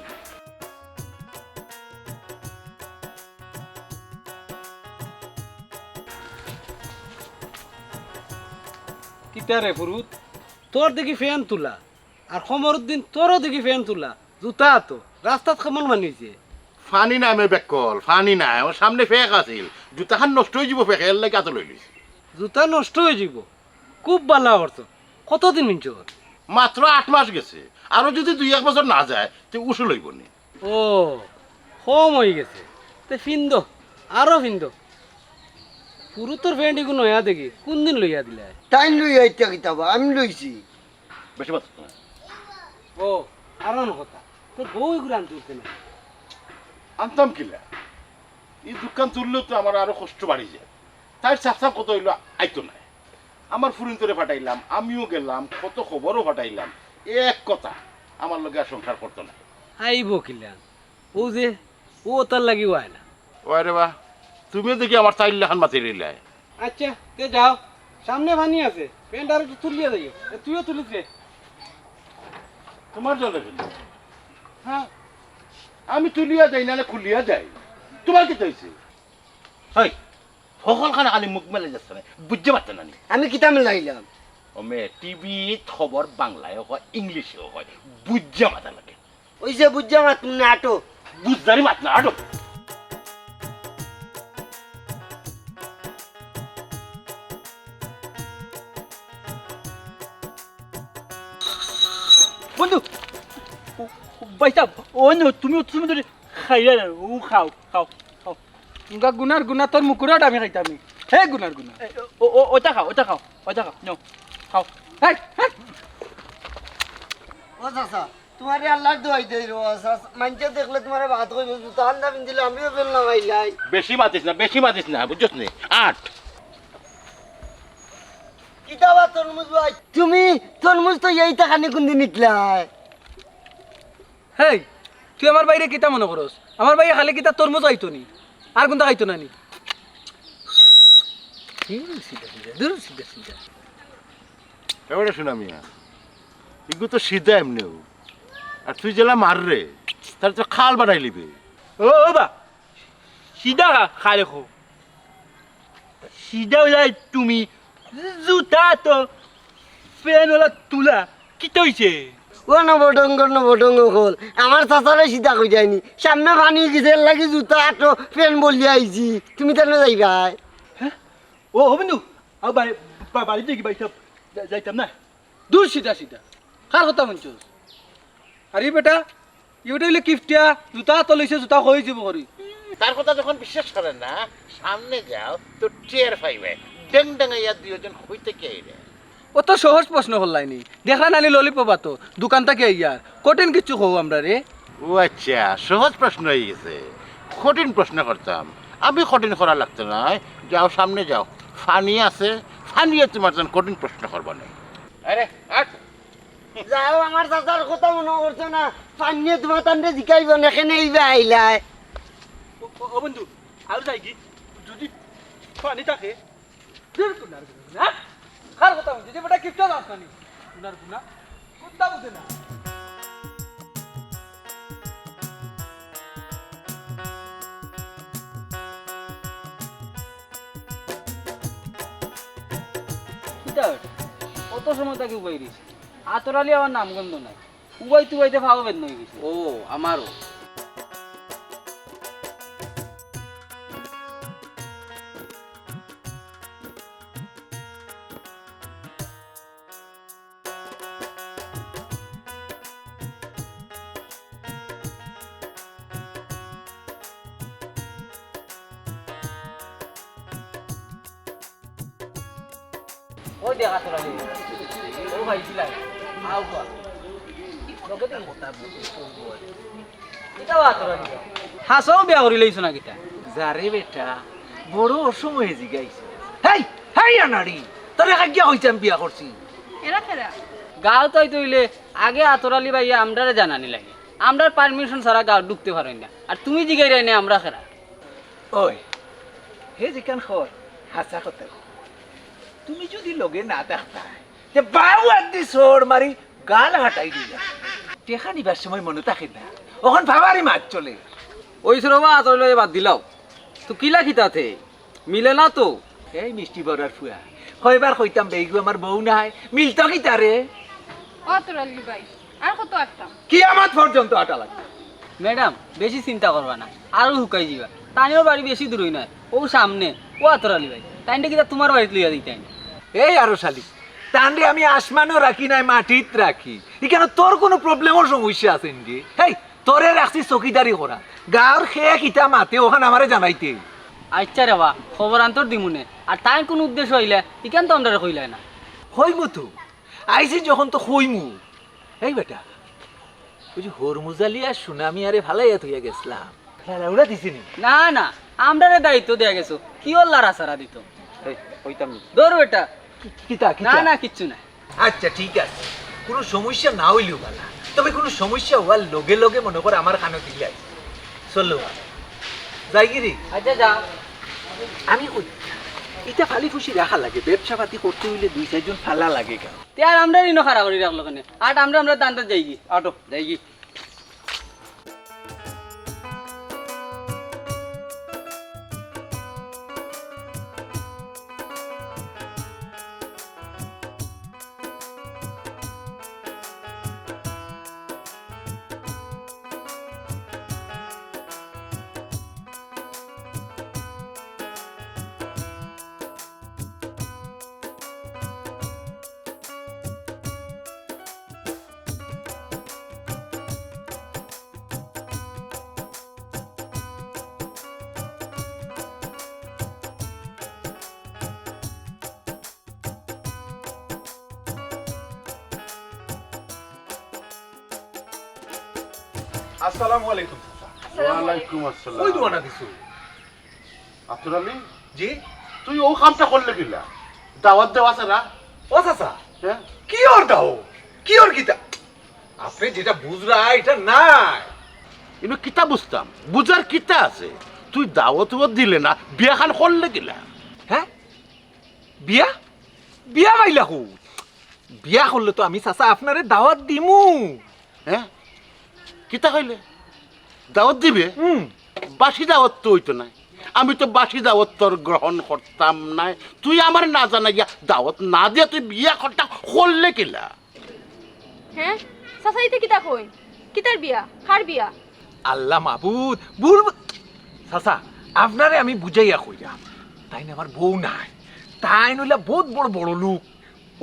কিতা রে ফুরুত তোর দেখি ফ্যান তোলা আর খমরউদ্দিন তোরও দেখি ফ্যান তোলা জুতা তো রাস্তাত কেমন মানিছে ফানি নাই আমি বেকল ফানি নাই আমার সামনে ফেক আছিল জুতাখান নষ্ট হয়ে যাব ফেক এর লাগে আতো লই লইছি জুতা নষ্ট হয়ে যাব খুব ভালো অর্থ কতদিন মিনছ মাত্র 8 মাস গেছে আরো যদি 2-1 বছর না যায় তো উসুল হইব নি ও কম হয়ে গেছে তে ফিন্দ আরো ফিন্দ ফুরুতর ফ্যান্ড এগুলো নয়া দেখি কোন দিন লইয়া দিলে তাই লইয়া ইত্যা কিতাবা আমি লইছি বেশি বাত ও আর কথা তোর বউ এগুলো আনতে না আনতাম কিলা এই দোকান তুললেও তো আমার আরো কষ্ট বাড়ি যায় তাই সাফ কত হইলো আইতো না আমার ফুরিন্তরে পাঠাইলাম আমিও গেলাম কত খবরও পাঠাইলাম এক কথা আমার লগে আর সংসার করতো না আইব কিলান ও যে ও তার লাগি হয় না ওরে বা তুমিও দেখি আমার 4 লাখ মাতি রিলাই আচ্ছা তে যাও সামনে পানি আছে প্যান্ট আর একটু তুলিয়া যাইও তুইও তুলিস রে তোমার জন্য হ্যাঁ আমি তুলিয়া যাই না খুলিয়া যাই তোমার কি হয়েছে হয় সকলখানে খালি মুখ মেলে যাচ্ছে না বুঝতে পারতেন না আমি কিতা মিলাইলাম ও মে টিভি খবর বাংলায় হয় ইংলিশেও হয় বুঝা মাথা লাগে ওই যে বুঝা মাত না আটো বুঝদারি মাত না আটো বন্ধু ভাই সাহেব ও নো তুমি ধরে খাইয়া না ও খাও গুনার তোর মুকুরাট আমি খাইতামি হে গুনার ওটা খাও নো খাও হেই হেই ও চাচা তোমার আল্লাহর দোয়াই দেই রো মানছে দেখলে তোমার ভাত কইব জুতা আন্দা পিন্দিলে আমিও ফেললাম আইলাই বেশি মাতিস না বুঝছস নি 8 কিতাবা তরমুজ ভাই তুমি তরমুজ তো এই টাকানি কোন দিন নিকলাই হেই তুই আমার বাইরে কিতা মনে করস আমার বাইরে খালি কিতা তরমুজ আইতো নি আর কোনটা খাইতো না নি এবারে শোনা মিয়া এগুলো তো সিধা এমনিও আর তুই জেলা মার রে তাহলে তো খাল বানাই লিবে ও বা সিধা খা রেখো সিধা ওলাই তুমি জুতা তো ফ্যান ওলা তুলা কি তৈছে ও নবডঙ্গ হল আমার চাচারে সিধা কই যায়নি সামনে পানি গেছে লাগি জুতা আটো ফ্যান বলিয়া আইছি তুমি তেন যাইবাই ও বন্ধু আর বাড়িতে কি বাইতাম যাইতাম না দূর সিধা সিধা কার কথা শুনছস আরে বেটা ইউটা হইলে কিফটিয়া জুতা তলৈছে জুতা হয়ে যাব করি তার কথা যখন বিশ্বাস করেন না সামনে যাও তো টের পাইবে ডেং ডেঙ্গাইয়া দুইজন হইতে কে আইবে ও তো সহজ প্রশ্ন হল্লাইনি দেখা নানি ললিপপ তো দোকান থেকে ইয়ার কঠিন কিছু হও আমরা রে ও আচ্ছা সহজ প্রশ্ন হয়ে গেছে কঠিন প্রশ্ন করতাম আমি কঠিন করা লাগতো না যাও সামনে যাও ফানি আছে ফানিয়ে তোমার জন্য কঠিন প্রশ্ন করবো না আরে আট যাও আমার চাচার কথা মনে করছো না পানিয়ে তোমার তান্ডে জিকাইব না এখানে এইবা আইলাই ও বন্ধু আর যাই কি যদি পানি থাকে কার কথা শুনছিস যে বেটা কিফটা দাস নানি গুনার গুনা কুত্তা বুঝে না অত সময় তাকে উবাই দিছে আতরালি আমার নামগন্ধ নাই উবাই তুবাইতে ভালো বেদন হয়ে গেছে ও আমারও ওই দেখা তোরা ও ভাই ছিলাই আও কর লগতে কথা এটা তোরা হাসও বিয়া করি লইছ না কিটা যারে বেটা বড় অসময়ে জিগাইছে হেই হেই আনাড়ি তোরে কাগিয়া হইতাম বিয়া করছি এরা খেরা গাঁও তাই তৈলে আগে আতরালি ভাইয়া আমরারে জানানি লাগে আমরার পারমিশন ছাড়া গাঁও ঢুকতে পারেন না আর তুমি জিগাই রাই না আমরা খেরা ওই হে যেখান খর হাসা কথা তুমি যদি লগে না থাকতা যে বাউ আদি সোর মারি গাল হাঁটাই দিলা টেকা নিবার সময় মনে থাকে না ওখান ভাবারি মাছ চলে ওই সরবা আতরালি বাদ দিলাও তো কিলা খিতাতে মিলে না তো এই মিষ্টি বড়ার ফুয়া কয়বার কইতাম বেগু আমার বউ নাই মিলতো কি তারে ও তোরালি ভাই আর কত আটতাম কি আমার পর্যন্ত আটা লাগবে ম্যাডাম বেশি চিন্তা করবা না আরো হুকাই যাবা তানিও বাড়ি বেশি দূরই নয় ও সামনে ও আতরালি ভাই তাইনটা কিতা তোমার বাড়িতে লইয়া দিই তাই এই আরো শালি তান্ডে আমি আসমানও রাখি নাই মাটিত রাখি এখানে তোর কোনো প্রবলেমের সমস্যা আছে নাকি হেই তোরে রাখছি চকিদারি করা গাঁর খেয়ে কিতা মাতে ওখান আমারে জানাইতে আচ্ছা রে বা খবর আন্তর দিমুনে আর তাই কোন উদ্দেশ্য হইলে ইকান তো আমরা কইলাই না হইমু তো আইসি যখন তো হইমু এই বেটা ওই যে হরমুজালি আর সুনামি আরে ভালাই হইয়া গেছিলাম ওরা দিছিনি না না আমরা দায়িত্ব দেয়া গেছো কি ওল্লা রাসারা দিত হইতাম দৌড় বেটা কিতা না না কিচ্ছু না আচ্ছা ঠিক আছে কোনো সমস্যা না হইলেও ভালা তবে কোনো সমস্যা হওয়ার লগে লগে মনে করে আমার কানে দিলে চলো যাই গিরি আচ্ছা যা আমি কই এটা ফালি খুশি রাখা লাগে ব্যবসা পাতি করতে হইলে দুই চারজন ফালা লাগে কেন তে আর আমরা ঋণ খারাপ করি রাখলো কেন আর আমরা দানটা যাই গি অটো যাই গি আসসালামু আলাইকুম ওয়ালাইকুম আসসালাম ওই দোয়ানা দিছো আতরালি জি তুই ও কামটা করলে কিলা দাওয়াত দেওয়া আছে না ও চাচা হ্যাঁ কি ওর দাও কি ওর কিতা আপনি যেটা বুঝরা এটা নাই কিন্তু কিতা বুঝতাম বুঝার কিতা আছে তুই দাওয়াত দিলে না বিয়া খান করলে কিলা হ্যাঁ বিয়া বিয়া পাইলা হু বিয়া করলে তো আমি চাচা আপনারে দাওয়াত দিমু হ্যাঁ কিতা কইলে দাওয়াত দিবে বাসি দাওয়াত তো হইতো না, আমি তো বাসি দাওয়াত তোর গ্রহণ করতাম না। তুই আমার না জানা গিয়া দাওয়াত না দিয়া তুই বিয়া করতা করলে কিলা? হ্যাঁ চাচা ইতে কিতা কই? কিতার বিয়া? কার বিয়া? আল্লাহ মাবুদ ভুল চাচা, আপনারে আমি বুঝাইয়া কইরা, তাই না আমার বউ নাই, তাই নইলা বহুত বড় বড় লোক।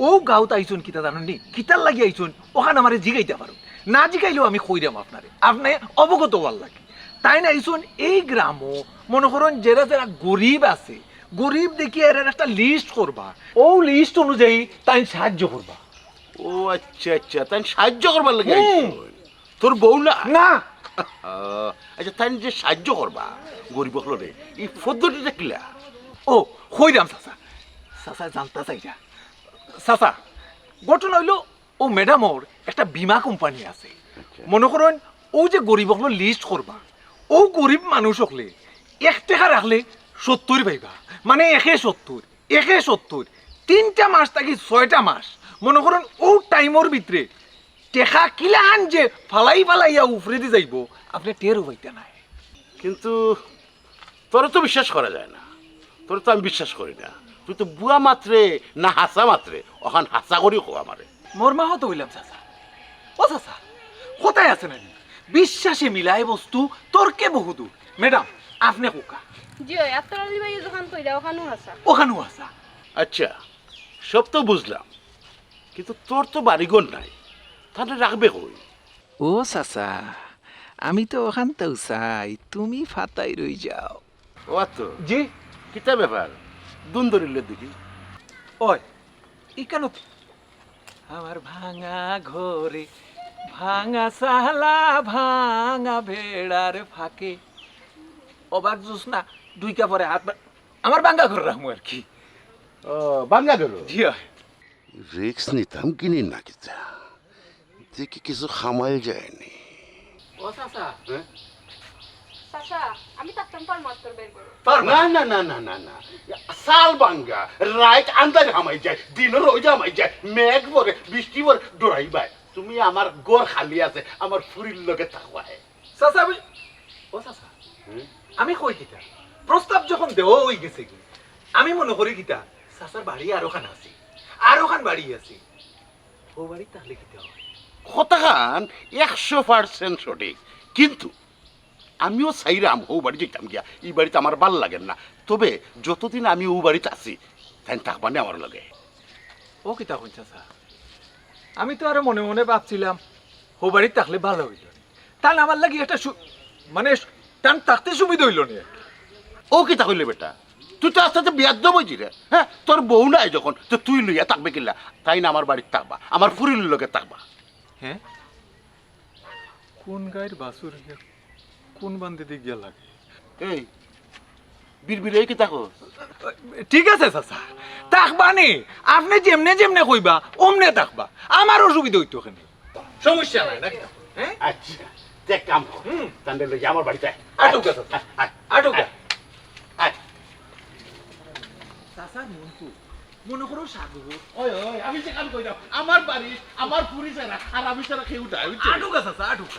ও গাঁৱত আইছুন কিতা জানেননি, কিতার লাগি আইছুন ওখান আমারে জিগাইতে পারো, না জিগাইলেও আমি কইরাম আপনারে, আপনি অবগত হওয়ার লাগে। তাই না আইছুন এই গ্রামও মনে করুন যারা যারা গরিব আছে, গরিব দেখি এর একটা লিস্ট করবা, ও লিস্ট অনুযায়ী তাই সাহায্য করবা। ও আচ্ছা আচ্ছা, তাই সাহায্য করবার লাগে তোর বউ না? না আচ্ছা, তাই যে সাহায্য করবা গরিব হলরে, এই পদ্ধতিটা কিলা? ও কইরাম চাচা, চাচা জানতা চাইরা চাচা, ঘটনা হইল ও ম্যাডামর একটা বীমা কোম্পানি আছে। মনে করেন ও যে গরিব হলো লিস্ট করবা, ও গরিব মানুষ হলে 1 টাকা রাখলে 70 পাইবা, মানে 170 3টা মাস থাকি 6টা মাস। মনে করেন ও টাইমর ভিতরে টেকা কিলাহান যে ফালাইয়া উফরে দিয়ে যাইব আপনি টেরও পাইতে নাই। কিন্তু তোর তো বিশ্বাস করা যায় না, তোর তো আমি বিশ্বাস করি না। তুই তো বুয়া মাত্রে না হাসা মাত্রে, ওখান হাসা করি খো আমারে। মোর মা হতো হইলাম চাচা। ও চাচা কোথায় আছে নানি, বিশ্বাসে মিলাই বস্তু তর্কে বহুদূর। ম্যাডাম আপনি কোকা জিও এতরালি ভাই যখন কইরা ওখানেও হাসা। ওখানেও আসা। আচ্ছা, সব তো বুঝলাম, কিন্তু তোর তো বাড়িঘর নাই, তাহলে রাখবে কই? ও চাচা, আমি তো ওখানতেও চাই, তুমি ফাতাই রই যাও। ও তো জি কিতা ব্যাপার, দুন ধরিলে দেখি। ওই ই কেন আমার ভাঙা ঘরে ভাঙা সালা ভাঙা ভেড়ার ফাঁকে অবাক জুস না দুইটা পরে হাত আমার ভাঙা ঘরে রাখবো আর কি। ও বাংলা ধরো জি রিক্স নিতাম কিনি না, কিতা দেখি কিছু খামাইল যায়নি। ও চাচা চাচা আমি তাকতাম পার মাত্র বের করো। না না না না না না, সাল বাঙ্গা রাইট আন্দাজ হামাই যায়, দিনের রোজ হামাই যায়, মেঘ পরে বৃষ্টি পরে ডরাই বাই। তুমি আমার গড় খালি আছে, আমার ফুরির লগে থাকবাই। চাচা আমি ও চাচা আমি কই কিতা প্রস্তাব যখন দেওয়া হয়ে গেছে কি, আমি মনে করি কিতা চাচার বাড়ি আরো খান আছে, আরো খান বাড়ি আছে, ও বাড়ি তাহলে কিতা হয়? কথাখান 100% সঠিক, কিন্তু আমিও চাইরাম ও বাড়ি যেতাম গিয়া, এই বাড়িতে আমার ভাল লাগে না। তবে যতদিন আমি ও বাড়িতে আছি তাই থাকবানে আমার লগে। ও কিতা কইন চাচা, আমি তো আরো মনে মনে ভাবছিলাম ও বাড়ি থাকলে ভালো হইল, তাহলে আমার লাগি একটা মানে টান থাকতে সুবিধা হইল না। ও কিতা কইলে বেটা, তুই তো আস্তে আস্তে বিয়ার দেবই রে। হ্যাঁ, তোর বউ নাই যখন তো তুই লইয়া থাকবে কিলা? তাই না আমার বাড়িতে থাকবা, আমার ফুরির লগে থাকবা। হ্যাঁ, কোন গায়ের বাসুর কোন বান্ধে দিক গিয়া লাগে? এই বিড়বিড়ে কি থাকো? ঠিক আছে চাচা, থাকবা নে, আপনি যেমনে যেমনে কইবা অমনে থাকবা, আমার অসুবিধা হইতো ওখানে, সমস্যা নাই নাকি? হ্যাঁ আচ্ছা, দেখ কাম কর, তাহলে লইয়া আমার বাড়িতে আটুকা চাচা, আটুকা। চাচা মনে করো সাগর, ওই ওই আমি যে কাম কইরাম, আমার বাড়ি আমার পুরি ছাড়া আর আমি ছাড়া কেউ নাই। আটুকা চাচা আটুকা।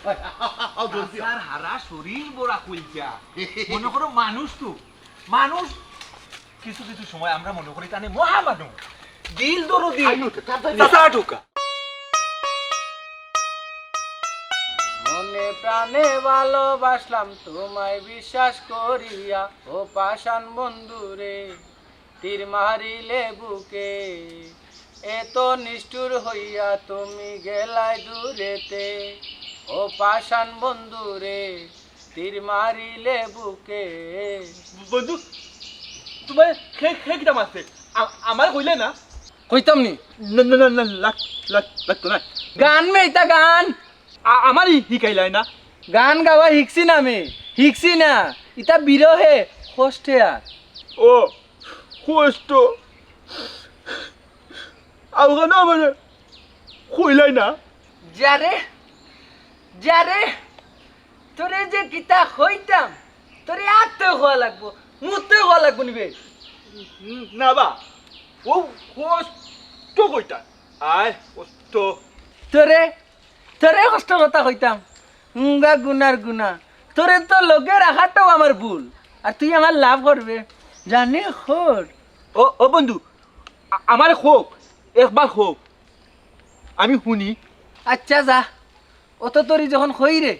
চাচার হারা শরীর বড়া কইছা, মনে করো মানুষ তো মানুষ, কিছু কিছু সময় আমরা মনে করি তানে মহা মানুষ, দিল ধরো দিল। চাচা আটুকা। মনে প্রাণে ভালোবাসলাম তোমায় বিশ্বাস করিয়া, ও পাষাণ বন্ধুরে তীর মারিলে বুকে, এত নিষ্ঠুর হইয়া তুমি গেলাই দূরেতে, ও পাষাণ বন্ধুরে তীর মারিলে বুকে। বন্ধু তোমার খে কিটা মারছে আমার কইলে না? কইতাম নি না না না না লাগতো না। গান মেয়েটা গান আমার শিকাইলাই না? গান গাওয়া শিখছি না আমি, শিখছি না, ইটা বিরহে কষ্টে আর। ও কষ্ট আওগানো মানে কইলাই না? যারে যারে তোরে যে কিতা হইতাম, তোরে আত্ম হওয়া লাগবো, মুতে হওয়া লাগবো নিবে। না বা ও কষ্ট কইতা আয় কষ্ট তোরে তোরে কষ্ট কথা কইতাম, মুঙ্গা গুনার গুনা তোরে তো লোকে রাখাটাও আমার ভুল আর তুই আমার লাভ করবে জানি খোর ও বন্ধু আমার হোক একবার হোক আমি শুনি আচ্ছা যা অত তোরই যখন হই রে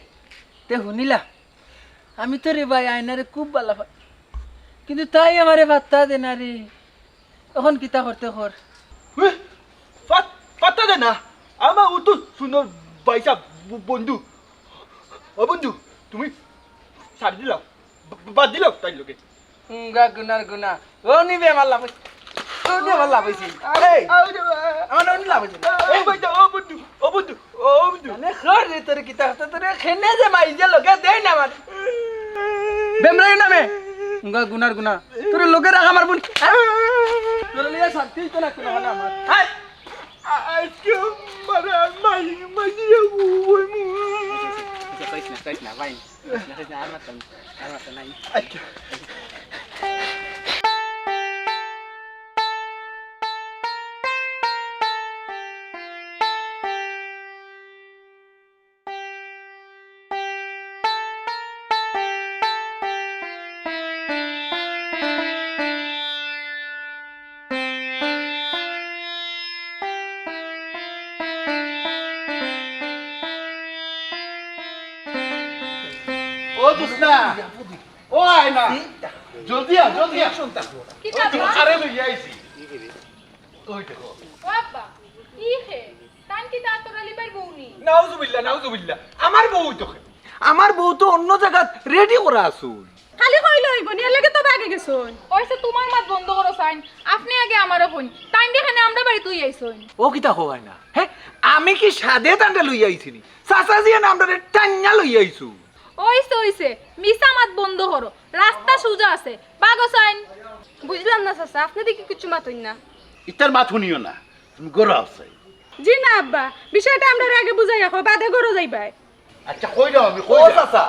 তে শুনিলা আমি তো রে ভাই আয়নারে খুব ভালো পাই কিন্তু তাই আমারে পাত্তা দে না রে এখন কিতা করতে কর পাত্তা দে না আমার ও তো সুন্দর বাইসা বন্ধু ও বন্ধু তুমি ছাড় দিলাম বাদ দিলাম তাই লোকে গা গুনার গুনা ও নিবে আমার লাভ হইছে ও নিবে আমার লাভ হইছে আমার অন্য লাভ হইছে ও বন্ধু মানে খর রে তোর কিতা করতে তোরে খেনে যে মাইজে লোকে দেই না আমার বেমরাই নামে গা গুনার গুনা তোর লোকে রাখা আমার বোন তোর লিয়া শান্তি তো না কোনো না আমার আজকে মারা মাই কইস না ভাই আর মাতাম নাই আচ্ছা ও দুসনা ও আয়না জলদি আ আরে লই আইছি ওই দেখো বাবা কি হে তান কি তা তোরা লিবার বউনি নাউজুবিল্লাহ আমার বউ তো আমার বউ তো অন্য জায়গা রেডি করা আসুন খালি কইলো হইব নি এর লাগে তো আগে গেছুন ওইসে তোমার মাত বন্ধ করো সাইন আপনি আগে আমারও হইন তাইন দেখেনে আমরা বাড়ি তুই আইছইন ও কিতা হয় না হ্যাঁ আমি কি সাদে তান্ডা লই আইছিনি চাচা জিয়া না আমরা টান্না লই আইছু ওইসে মিছা মাত বন্ধ করো রাস্তা সোজা আছে পাগো সাইন বুঝলাম না চাচা আপনি দেখি কিছু মাতইন না ইতার মাথু নিও না তুমি গরো আছে জি না আব্বা বিষয়টা আমরা আগে বুঝাই রাখো বাদে গরো যাইবাই আচ্ছা কই দাও আমি ও কই দাও চাচা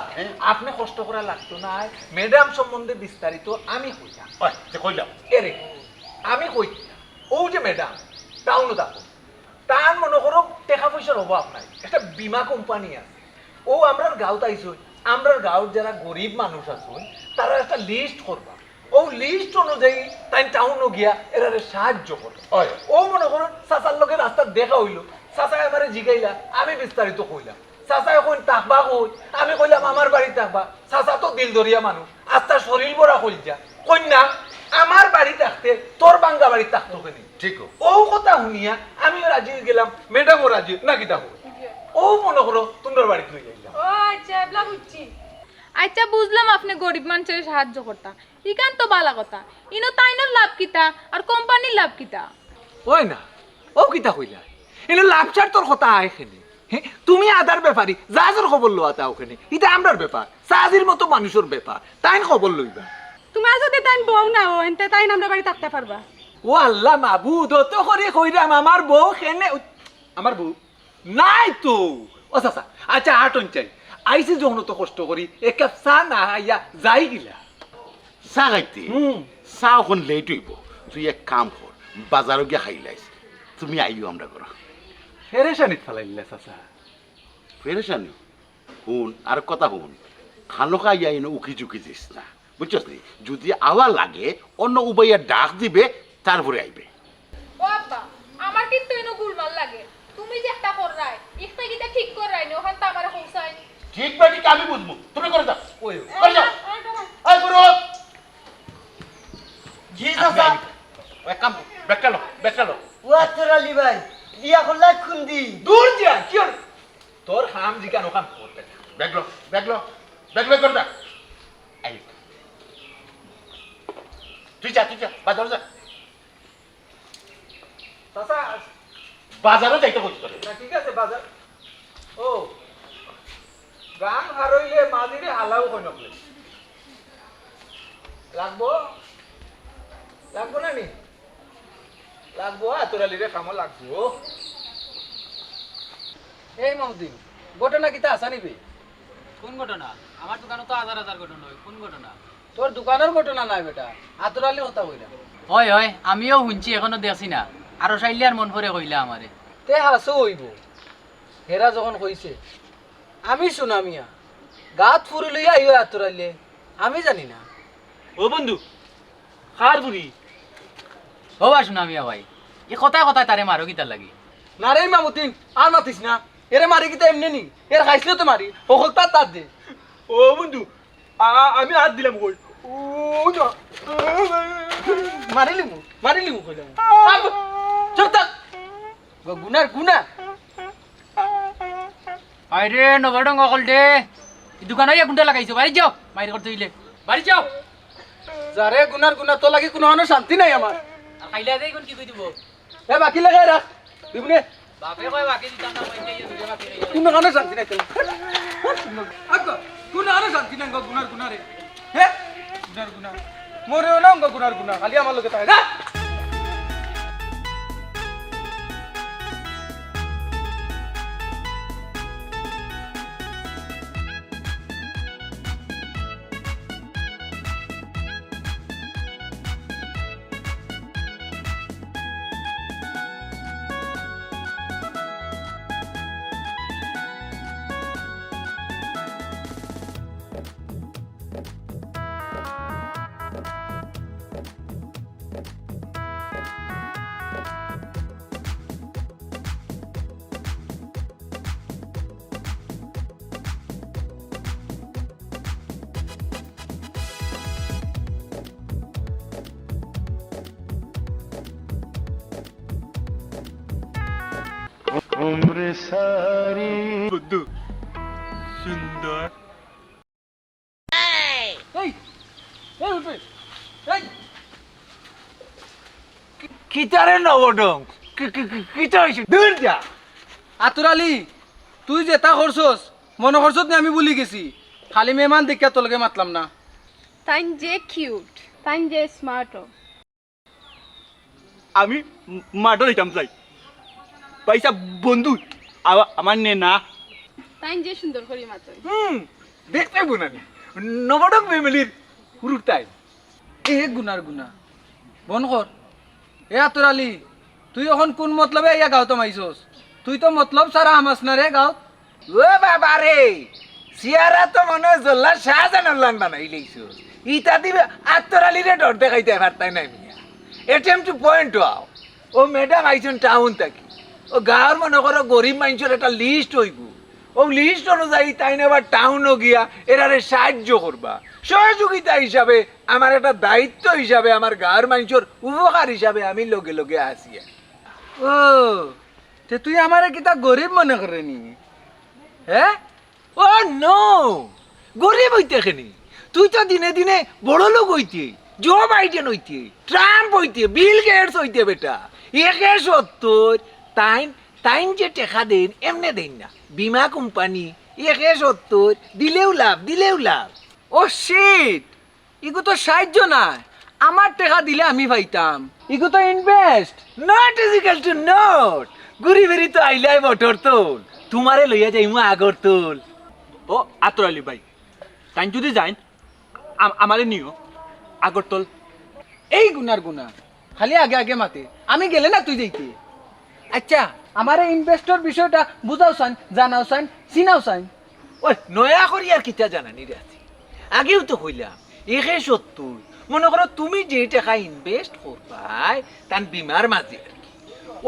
আপনি কষ্ট করা লাগতো না ম্যাডাম সম্বন্ধে বিস্তারিত আমি কইতাম ওই যে কই দাও এরে আমি কই ও যে ম্যাডাম টাউনে থাকো তার মনে করো টাকা পয়সার অভাব নাই একটা বীমা কোম্পানি আছে ও আমরার গাঁওত আইসই আমরার গাঁওর যারা গরিব মানুষ আছে তারা একটা লিস্ট করবা ও লিস্ট অনুযায়ী তাই টাউনও গিয়া এরারে সাহায্য করো ও মনে করো চাচার লোকের রাস্তা দেখা হইলো চাচা আমারে জিগাইলা আমি বিস্তারিত কইলাম চাচা এখন তাকবা কই আমি কইলাম আমার বাড়ি তাকবা চাচা তো দিল দরিয়া মানুষ আস্তা শরীর বড়া কইলা কন্যা আমার বাড়ি থাকতে তোর বাঙ্গা বাড়ি থাকতো কেনি ঠিক ও কথা শুনিয়া আমিও রাজি গেলাম ম্যাডামও রাজি নাকি তা ও মনে করো তোমার বাড়ি তুই যাইলাম ও আচ্ছা এবলা বুঝছি আচ্ছা বুঝলাম আপনি গরিব মানুষের সাহায্য করতা ইকান তো বালা কথা ইনো তাইনোর লাভ কিতা আর কোম্পানির লাভ কিতা ওই না ও কিতা কইলা এনে লাভচার তোর কথা আইখানে তুমি আদার ব্যাপারী জাহাজের খবর লোয়া তা ওখানে এটা আমরার ব্যাপার সাহাজির মতো মানুষের ব্যাপার তাই খবর লইবা তোমার যদি তাই বউ না হন তে তাই আমরা বাড়ি থাকতে পারবা ও আল্লাহ মাবুদ তো করে কইরাম আমার বউ খেনে আমার বউ নাই তো ও চাচা আচ্ছা আটন চাই আইসি যখন তো কষ্ট করি এক কাপ চা না আইয়া যাই গিলা চা খাইতে চা এখন লেট হইব তুই এক কাম কর বাজারও গিয়া খাইলাইস তুমি আইও আমরা করো ফেরেশানিত ফেলাইলা চাচা ফেরেশানি শুন আর কথা শুন খানো খাই আইন উকি চুকি দিস না বুঝছস নি যদি আওয়া লাগে অন্য উবাইয়া ডাক দিবে তারপরে আইবে ও আব্বা আমার কিন্তু ইনো গুলমাল লাগে তুমি যে একটা কর রাই ইখতা গিতা ঠিক কর রাই নে ওখান তা আমারে পৌঁছাই ঠিক বাটি আমি বুঝবো তুমি করে দাও ওই করে যাও এই বুড়ো জি চাচা এক কাম বেকালো ও তোর আলী ভাই বিয়া করলাই খুন্দি দূর যা কি আর তোর হাম জিকানো কাম করতে ব্যাগলো করে দা আই তুই যা বাজার যা চাচা বাজারও যাইতে হচ্ছে তোরে না ঠিক আছে বাজার ও গান হারইলে মাঝিরে হালাও কই নকলে লাগবো না নি লাগবো তোরালিরে কামো লাগবো এই মামুদ্দিন ঘটনা কিতা আসা নিবি কোন ঘটনা আমার দোকানে তো হাজার হাজার ঘটনা হয় কোন ঘটনা তোর দোকানের ঘটনা নাই বেটা আতরালি কথা কইরা হয় আমিও শুনছি এখনো দেখছি না আরো চাইলে আর মন ভরে কইলা আমারে তে হাসু হইব হেরা যখন কইছে আমি সুনা মিয়া গাত ফুরি লইয়া আইও আতরাইলে আমি জানি না। ও বন্ধু খার বুড়ি ও বা শোনা মিয়া ভাই এ কথা কথা তারে মারো কি তার লাগি না রে মামুদ্দিন আর মাতিস না, এরে মারি কি এমনি নি, এর খাইছিল তো মারি ওখল তার দে। ও বন্ধু আমি হাত দিলাম কই ও না মারিলিমু কইলাম চুপ থাক গুনার গুনা। আরে নবডং অকল দে দোকান হইয়া গুন্ডা লাগাইছো বাড়ি যাও মাইর করতে হইলে বাড়ি যাও যারে গুনার গুনা তো লাগি কোনো শান্তি নাই আমার। আর খাইলা দেই কোন কি কই দিব এ বাকি লাগাই রাখ দিবনে বাপে কয় বাকি দিতাম না কইতে ইয়ে দুজে বাকি রইয়া কোনো শান্তি নাই তো আচ্ছা কোনো শান্তি নাই গুনার গুনা রে হে গুনার গুনা মোরেও না গুনার গুনা খালি আমার লগে তাই না। বন্ধু সুন্দর কিতারে নবডং কিতা হইছে দূর যা। আতুরালি তুই যেটা করছস মনে করছত না আমি ভুলি গেছি, খালি মেহমান দেখিয়া তোলকে মাতলাম না। তাইন যে কিউট, তাইন যে স্মার্ট। আমি মাঠও দিতাম চাই পয়সা বন্ধু আমার নে না তাইন যে সুন্দর করি মাত্র। দেখতে গুনানি নবডং ফ্যামিলির পুরুষ তাই এ গুনার গুনা বন কর। এ আতুরালি তুই এখন কোন মতলবে ইয়া গাঁও তো মাইছস? তুই তো মতলব সারা আমাস না রে গাঁও। ও বাবা রে সিয়ারা তো মনে হয় জল্লা শাহজাহান লান বানাই লইছো ইটা দিবে আত্তরালি রে ডর দেখাইতে পারতাই নাই মিয়া এটিএম টু পয়েন্ট আও ও ম্যাডাম আইছেন টাউন থাকি ও গাঁর মনে করো গরিব মানুষের একটা লিস্ট হইব ও লিস্ট অনুযায়ী তাই না আবার টাউনও গিয়া এরারে সাহায্য করবা সহযোগিতা হিসাবে আমার একটা দায়িত্ব হিসাবে আমার গাঁর মানুষের উপকার হিসাবে আমি লগে লগে আসি। ও তে তুই আমারে কিতা গরিব মনে করে নি? হ্যাঁ ও নো গরিব হইতে খেনি তুই তো দিনে দিনে বড় লোক হইতে জো বাইডেন হইতে ট্রাম্প হইতে বিল গেটস হইতে বেটা একে 70 তাইন তাইন যে টেকা দেন এমনে দেন না বিমা কোম্পানি একে 70 দিলেও লাভ। ও শিট ইগো তো সাহায্য না, আমার টাকা দিলে আমি পাইতাম, ইগো তো invest. Not is equal to not গরিবেরই তো আইলাই বটর তোল তোমারে লইয়া যাইমু আগর তোল। ও আতরালি ভাই তাই যদি যাই আমারে নিও আগরতল। এই গুনার গুনা খালি আগে আগে মাতে, আমি গেলে না তুই যাইতে। আচ্ছা আমারে ইনভেস্টর বিষয়টা বুঝাও সাইন, জানাও সাইন, চিনাও সাইন। ওই নয়া করি আর কিতা জানানি রে আছে আগেও তো কইলাম একে 70 মনে করো তুমি যে টাকা ইনভেস্ট করবাই তার বিমার মাঝে আর কি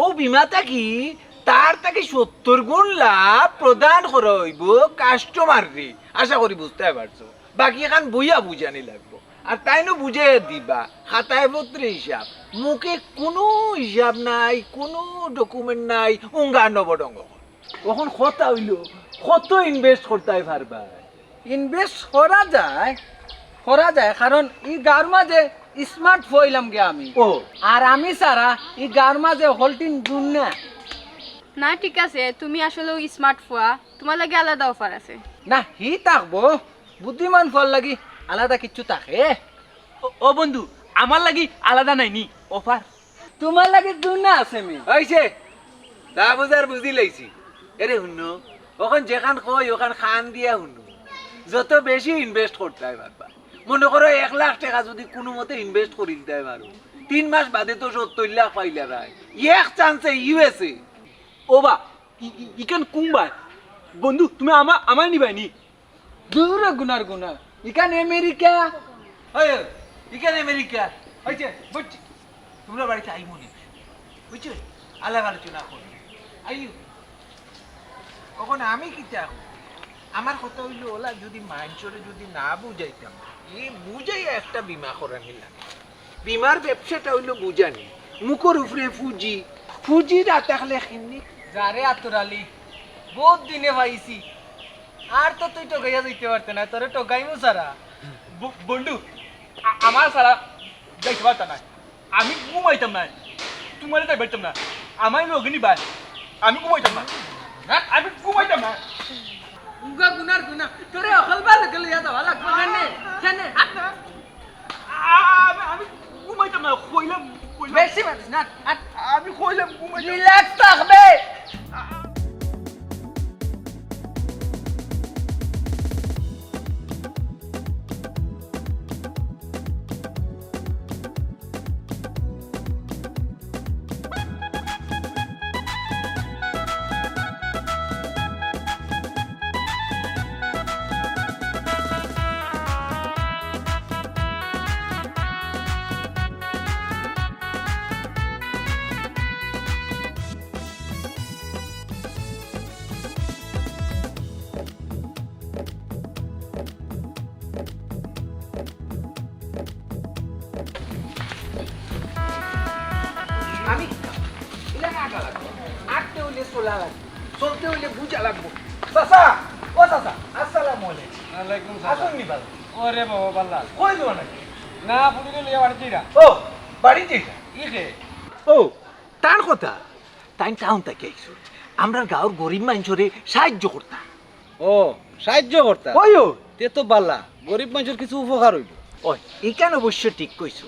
ও বিমাটা কি তার তাকে 70 গুণ লাভ প্রদান করইব কাস্টমার রে। আশা করি বুঝতে পারছো, বাকি এখন বইয়া বুঝানি লাগবো আর তাইনো বুঝে দিবা খাতায় পত্রে হিসাব, মুখে কোনো হিসাব নাই, কোনো ডকুমেন্ট নাই, উঙ্গা নবডঙ্গ। এখন কথা হইলো কত ইনভেস্ট করতে পারবা? ইনভেস্ট করা যায় কারণ এই গার মাঝে স্মার্ট হইলাম গে আমি। ও আর আমি সারা এই গার মাঝে হোল্টিং দুন না। না ঠিক আছে, তুমি আসলে স্মার্ট ফুয়া, তোমার লাগে আলাদা অফার আছে। না হি থাকবো বুদ্ধিমান ফল লাগি আলাদা কিচ্ছু থাকে। ও বন্ধু আমার লাগি আলাদা নাই নি অফার? তোমার লাগে দুন না আছে মি হইছে দা বুঝার বুঝি লাইছি। এরে হুনো ওখান যেখান কই ওখান খান দিয়া হুনো যত বেশি ইনভেস্ট করতে হয় পারবা। মনে করো 1 লাখ টাকা যদি কোনো মতে ইনভেস্ট করে দিতে পারো 3 মাস বাদে তো 70 লাখ পাইলা রায় এক চান্সে ইউএসএ। ও বা ইকেন কুম্বাই বন্ধু তুমি আমার নিবাই নি? দূরে গুনার গুনা ইকান আমেরিকা ওই এখানে আমেরিকা হয়েছে বুঝছি তোমরা বাড়িতে আই মনে বুঝছো আলাপ আলোচনা করো আইও কখন আমি কি চাও আমার কথা হইলো ওলা যদি মানুষরে যদি না বুঝাইতাম এই বুঝাই একটা বিমা করা নিলাম বিমার ব্যবসাটা হইলো বুঝানি মুখর উপরে ফুজি ফুজি না থাকলে খিন্নি যারে আতরালি বহুত দিনে পাইছি আর তো তুই টোকাইয়া যাইতে পারতে না তোরে টোকাইমু সারা বন্ধু আমার সারা যাইতে পারতাম না আমি ঘুমাইতাম না তোমার যাই পারতাম না আমার অগ্নি বাস আমি ঘুমাইতাম না হ্যাঁ আমি ঘুমাইতাম না উঙ্গা গুনার গুনা তোরে অকল ভালো গেলে ইয়া দাও লাগবে কেনে আমি ঘুমাইতাম না কইলাম বেশি মাতিস না আমি কইলাম ঘুমাইতাম রিল্যাক্স থাকবে আমি এটা আগা লাগবো আটতে হইলে চলা লাগবে চলতে হইলে বুঝা লাগবো চাচা ও চাচা আসসালামু আলাইকুম ওয়ালাইকুম আসুন নি বাবা ওরে বাবা বাল্লা কই দেবো নাকি না পুরিলে লিয়া বাড়ি যা ও বাড়ি যেটা ইকে ও তার কথা তাই টাউন থেকে আইসু আমরা গাঁর গরিব মানুষরে সাহায্য করতাম ও সাহায্য করতা ওই ও তে তো বাল্লা গরিব মানুষের কিছু উপকার হইব ওই এখান অবশ্য ঠিক কইছো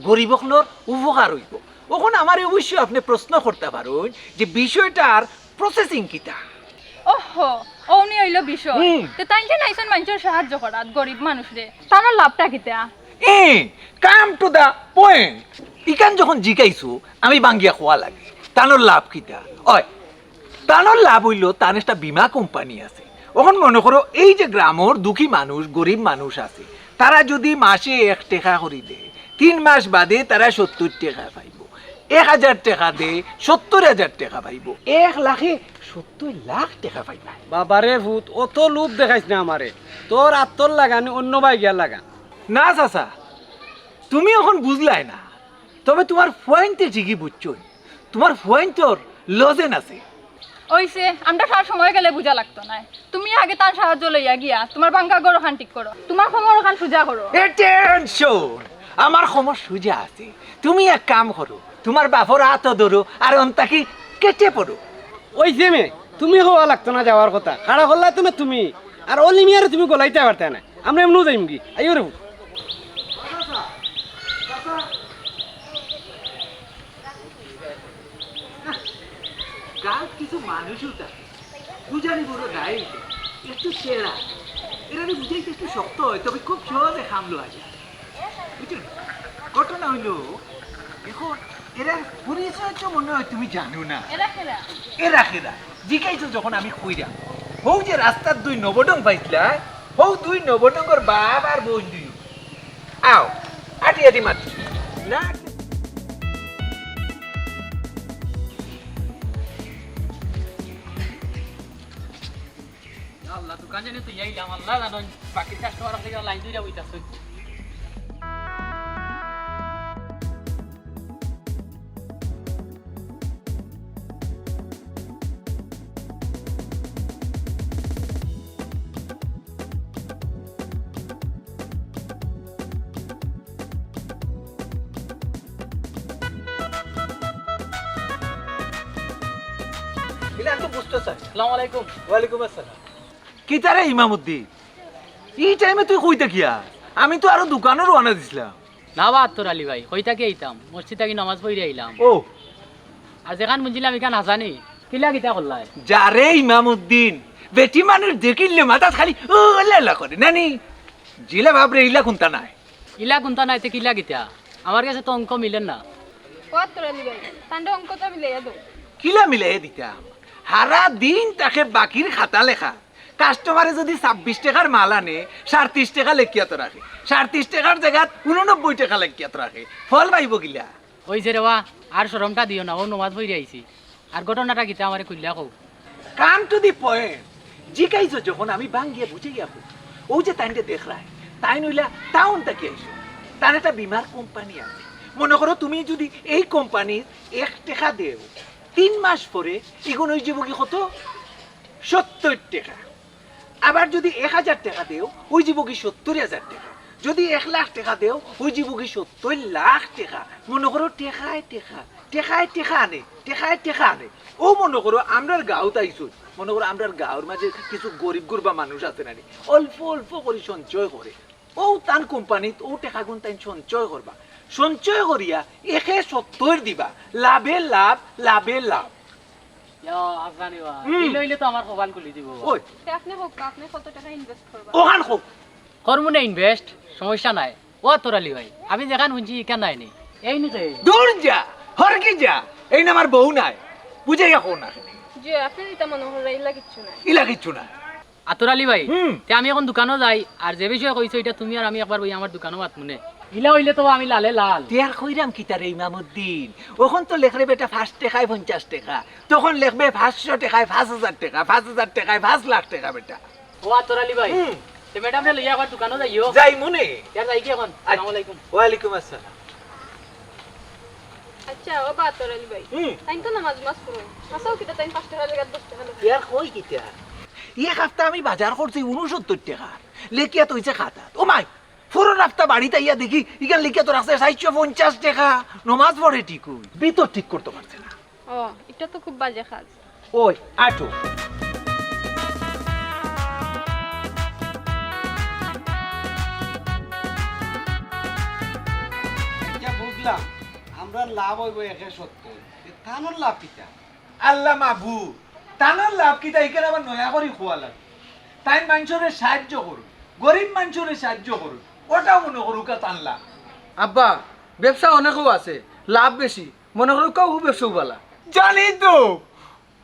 গরিবকলোর উপকার হইব ওখানে আমার অবশ্যই আপনি প্রশ্ন করতে পারুন যে বিষয়টার প্রসেসিং কিটা ওহো ওনি হইল বিষয় তে তাই যে নাইছেন মানুষের সাহায্য করাত গরিব মানুষরে তার লাভটা কিতা কাম টু দা পয়েন্ট ইকান যখন জিকাইছো আমি বাঙ্গিয়া খোয়া লাগে তানোর লাভ কিটা ওই তানোর লাভ হইল তার একটা বীমা কোম্পানি আছে ওখান মনে করো এই যে গ্রামের দুঃখী মানুষ গরিব মানুষ আছে তারা যদি মাসে 1 টাকা করে দেয় 3 মাস বাদে তারা 70 টাকা পাইব 1000 টাকা দে 70,000 টাকা পাইব 1 লাখে 70 লাখ টাকা পাইবা বাবারে ভূত অত লোভ দেখাইছ না আমারে তোর আত্মর লাগানি অন্য ভাই গিয়া লাগা না চাচা তুমি এখন বুঝলাই না তবে তোমার পয়েন্টে ঠিকই বুঝছো তোমার পয়েন্টর লজেন আছে ওইছে আমরা সারা সময় গেলে বুঝা লাগতো না তুমি আগে তার সাহায্য লইয়া গিয়া তোমার বাঙ্কা গড় খান ঠিক করো তোমার খবর খান সুজা করো টেনশন আমার সময় সুজা আছে তুমি এক কাম করো তোমার বাপর হাত ধরো আর অন্তাকি কেটে পড়ো ওই মে তুমি হওয়া লাগতো না যাওয়ার কথা খাড়া করলাই তো না তুমি আর অলিমিয়ারে তুমি গলাইতে পারতে না আমরা এমনও যাইম কি আইও রে গাঁত কিছু মানুষও থাকে বুঝানি বড় গায়ে একটু সেরা এরা বুঝাইতে একটু শক্ত হয় তবে খুব সহজে খামলো আছে বুঝলেন ঘটনা হইলো এখন এরা পরিচয় তো মনে হয় তুমি জানো না এরা খেরা জিকাইছো যখন আমি কইরা হৌ যে রাস্তার 2 নবডং পাইছিলা হৌ 2 নবডঙ্গর বাপ আর বোন দুই আও আটি আটি মাত না আল্লাহ দোকান জানি তুই আইলাম আল্লাহ জানো বাকি কাস্টমার থেকে লাইন ধরে বইতাছ ইলা তো বুঝতে চাই আসসালামু আলাইকুম ওয়ালাইকুম আসসালাম কি তারে ইমামউদ্দিন এই টাইমে তুই কইতে গিয়া আমি তো আরো দোকানে রওনা দিছিলাম না বা তোর আলী ভাই হইতাকে আইতাম মসজিদ থেকে নামাজ পড়ে আইলাম ও আর যেখান বুঝলাম এখান হাসানি কিলা কিতা করলাই যারে ইমামউদ্দিন বেটি মানুষ দেখিলে মাথা খালি ও লেলা করে নানি জিলা বাপরে ইলা কোনটা নাই ইলা কোনটা নাই তে কিলা কিতা আমার কাছে তো অঙ্ক মিলেন না কত তোরা লিবে তান্ডে অঙ্কটা মিলাইয়া দাও কিলা মিলাই দিতাম সারা দিন তাকে বাকির খাতা লেখা কাস্টমারে যদি 26 টাকার মাল আনে 37 টাকা লেখিয়াত রাখে 37 টাকার জায়গাত 89 টাকা লেখিয়াত রাখে ফল পাইব গিলা ওই যে রেওয়া আর শরমটা দিও না ও নমাজ পড়ে আইছি আর ঘটনাটা কিতা আমারে কইলা কও কাম টু দি পয়েন্ট জিকাইছো যখন আমি বাঙ্গিয়ে বুঝে গিয়া ও যে তাইনটা দেখ রায় তাই নইলা টাউন থেকে আইসো তার একটা বিমার কোম্পানি আছে মনে করো তুমি যদি এই কোম্পানির 1 টাকা দেও 3 মাস পরে এগুন হয়ে যাব কি কত 70 টাকা আবার যদি 1000 টাকা দেও ওই যাব কি 70,000 টাকা যদি 1 লাখ টাকা দেও ওই যাব কি 70 লাখ টাকা মনে করো টাকা আনে ও মনে করো আমরার গাঁওত আইসো মনে করো আমরার গাঁওর মাঝে কিছু গরিব গুরবা মানুষ আছে নানি অল্প অল্প করে সঞ্চয় করে ও তান কোম্পানিত ও টাকা গুণ তাই সঞ্চয় করবা সঞ্চয় করিয়া 170 দিবা লাভে লাভ আফগানিবা লইলে তো আমার কপাল খুলি দিব ওই আপনি হোক আপনি কত টাকা ইনভেস্ট করবা ওখান হোক করমু না ইনভেস্ট সমস্যা নাই ও তোরালি ভাই আমি যেখান শুনছি কেন নাই নি এই নিতে দূর যা হর কি যা এই না আমার বউ নাই বুঝে গা কোন না যে আপনি এটা মনে হলো ইলা কিচ্ছু না আতরালি ভাই তে আমি এখন দোকানও যাই আর যে বিষয় কইছো এটা তুমি আর আমি একবার বই আমার দোকানও মাত মনে ইলা হইলে তো আমি লালে লাল তিয়ার কইরাম কি তার ইমামউদ্দিন ওখন তো লেখরে বেটা 5 টাকায় 50 টাকা তখন লেখবে 500 টাকায় 5000 টাকা 5000 টাকায় 5 লাখ টাকা বেটা ও আতরালি ভাই তে ম্যাডাম রে লইয়া একবার দোকানও যাইও যাই মনে ইয়ার যাই কি এখন আসসালামু আলাইকুম ওয়া আলাইকুম আসসালাম আচ্ছা ও বাত তোরালি ভাই তাই তো নামাজ পড়ো আসাও কিটা তাই 5 টাকা জায়গা 10 টাকা তিয়ার কই কি তিয়ার এক হপ্তাহ আমি বাজার করছি 69 টাকা লেখিয়া তো হইছে খাতা ও মাই পুরো রাস্তা বাড়িতে ইয়া দেখি ইখান লিখিয়া তো রাস্তায় 450 টাকা নমাজ পড়ে ঠিক ভিতর ঠিক করতে পারছে না ও এটা তো খুব বাজে কাজ ওই আটো বুঝলাম আমরা লাভ হইব 170 তানোর লাভ কিটা আল্লাহ মাবু তানার লাভ কি তাই এখানে আবার নয়া করি খোয়া লাগে তাই মানুষের সাহায্য করুন গরিব মানুষের সাহায্য করুন ওটাও মনে করুকা টানলা আব্বা ব্যবসা অনেকও আছে লাভ বেশি মনে করো কেউ ব্যবসাও বালা জানি তো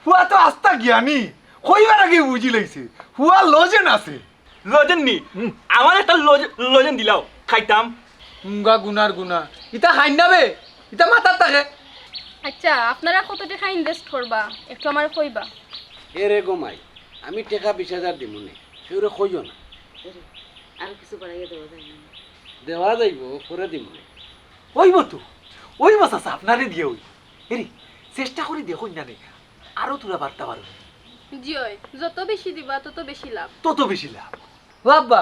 হুয়া তো আস্তা জ্ঞানী কইবার আগে বুঝি লাইছে হুয়া লজেন আছে লজেন নি আমার একটা লজেন দিলাও খাইতাম গুনার গুনা ইটা খাই নাবে ইটা মাথার থাকে আচ্ছা আপনারা কত টাকা ইনভেস্ট করবা একটু আমার কইবা এরে গোমাই আমি টাকা 20,000 দিমুনি সেরে কইও না আর কিছু বাড়াইয়া দেওয়া যায় না দেওয়া যাইব পরে দিমুনি ওই মাছ আপনারে দিয়ে ওই এরি চেষ্টা করি দেখুন জানে আরো তোরা বার্তা পারো জিওই যত বেশি দিবা তত বেশি লাভ তত বেশি লাভ ও আব্বা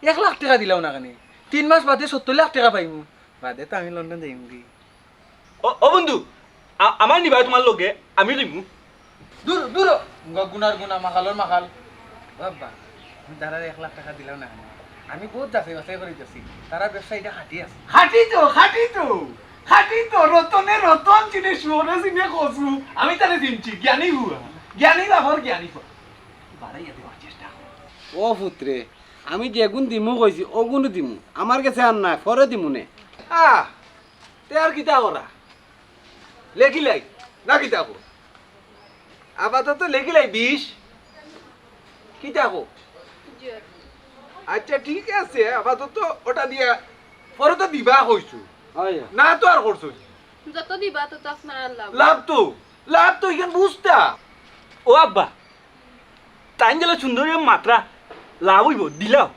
1 লাখ টাকা দিলাও না কেন 3 মাস বাদে 70 লাখ টাকা পাইমু বাদে তো আমি লন্ডন যাইম কি ও বন্ধু আমার নিবা তোমার লগে আমি দিমু দূর দূর গুনার গুনা মাখালর মাখাল বাবা তারা 1 লাখ টাকা দিলাও না আমি বহুত যাচাই বাছাই করে দিছি তারা ব্যবসায়ীটা হাঁটি আছে খাটি তো রতনে রতন চিনে শুনে চিনে কসু আমি তারে দিনছি জ্ঞানী হুয়া জ্ঞানী বাবর জ্ঞানী বাড়াইয়া দেওয়ার চেষ্টা ও পুত্রে আমি যেগুন দিমু কইছি ওগুন দিমু আমার কাছে আর না পরে দিমুনে তে আর কিতা করা লেখিলাই না কিতা কো আপাতত লেখিলাই 20 কিতা কো আচ্ছা ঠিক আছে আপাতত ওটা দিয়া পরে তো দিবা কইছো না তো আর করছো যত দিবা তত আপনারা লাভ তো এখান বুঝতা ও আব্বা তাই গেলে সুন্দরী মাত্রা লাভ হইব দিলাও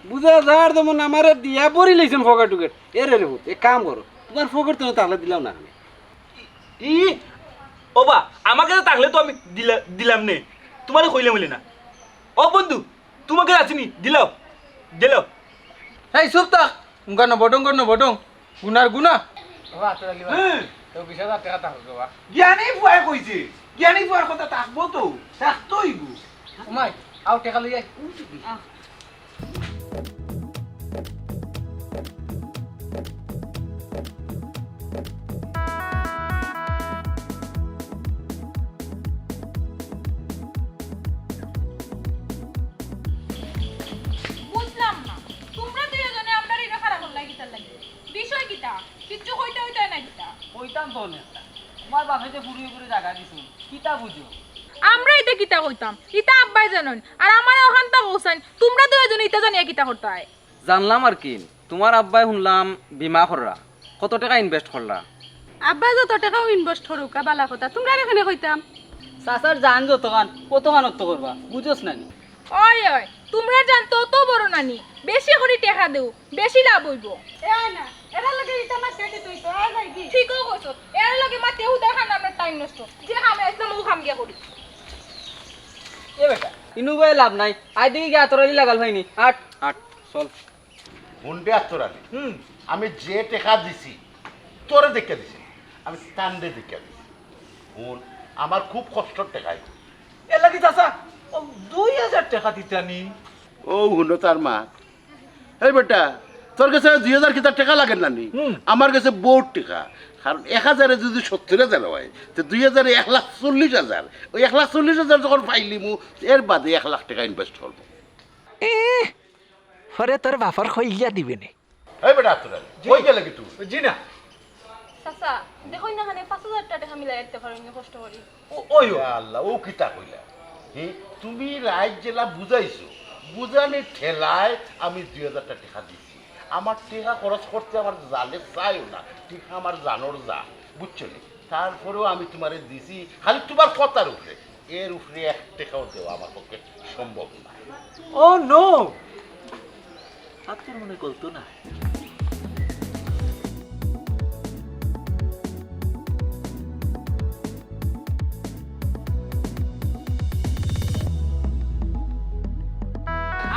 বুঝা যার যেমন আমার দিয়া পরি লইছেন ফকার টুকেট এরে রে এক কাম করো তোমার ফকার তো তাহলে দিলাও না ই ও বা আমাকে থাকলে তো আমি দিলাম নে তোমারে কইলে বলে না ও বন্ধু তোমাকে আছিনি দিলাও এই চুপ থাক উঙ্গা নবডং গুনার গুনা বাবা আতরালি ভাই তো 20,000 টাকা থাকবে বাবা জ্ঞানী ফুয়াই কইছে জ্ঞানী ফুয়ার কথা থাকবো তো থাকতোই গো ওমাই আও টাকা লই আই বুঝলাম না তোমরা দুইজনে আমরা রিনা খারাপ লাগি তার লাগি বিষয় কিটা কিচ্ছু হইতে না কিটা কইতাম তো না তোমার বাপে যে পুরুই পুরো জায়গা দিছু কিতা বুঝো আমরা এটা কিতা কইতাম ইতা আব্বাই জানেন আর আমার ওখানটা কইছেন তোমরা দুইজন ইতা জানিয়া কিতা করতে হয় জানলাম আর কি তোমার আব্বাই শুনলাম বিমা কররা কত টাকা ইনভেস্ট করলা আব্বা যত টাকাও ইনভেস্ট করুক বালা কথা তোমরা এখানে কইতাম চাচার জান যতখান কতখানত করবা বুঝোস না নি ওই ওই তোমরা জানতো তো বড় নানি বেশি করে টাকা দেও বেশি লাভ হইব এই না এরা লাগে ইটা মাছ কেটে তুই তো আর যাই কি ঠিকও কইছো এর লাগে মাতে হুদা খান আমরা টাইম নষ্ট যে খামে একদম ও খাম গিয়া করি এ বেটা ইনু ভাই লাভ নাই আই দিকে গিয়ে আতরালি লাগাল হয়নি আট আট চল হুন্ডে আত্মরানি আমি যে টাকা দিছি তোরে দেখে দিছি আমি স্ট্যান্ডে দেখে দিছি হুন আমার খুব কষ্টর টাকাই এ লাগি চাচা 2000 টাকা দিতানি ও হুনো তার মা এই বেটা তোর কাছে 2000 কিতা টাকা লাগে না নি আমার কাছে বহুত টাকা কারণ 1000-এ যদি 70,000 হয় তো 2000-এ 1,40,000 ওই 1,40,000 যখন পাইলি মু এর বাদে 1 লাখ টাকা ইনভেস্ট করবো পরে তোর বাপর খইয়া দিবে নে এই বেটা তোরা কই গেলে কি তুই জি না চাচা দেখো না খানে 5000 টাকা মিলাই রাখতে পারো না কষ্ট করি ওই আল্লাহ ও কিতা কইলা তুমি রাইট জেলা বুঝাইছো বুঝালে ঠেলায় আমি 2000 টাকা দিছি আমার টাকা খরচ করতে আমার জালে চাইও না ঠিক আমার জানোর যা বুঝছো নি তারপরেও আমি তোমারে দিছি খালি তোমার কথার উপরে এর উপরে 1 টাকাও দেওয়া আমার পক্ষে সম্ভব না ও নো আপনার মনে করতো না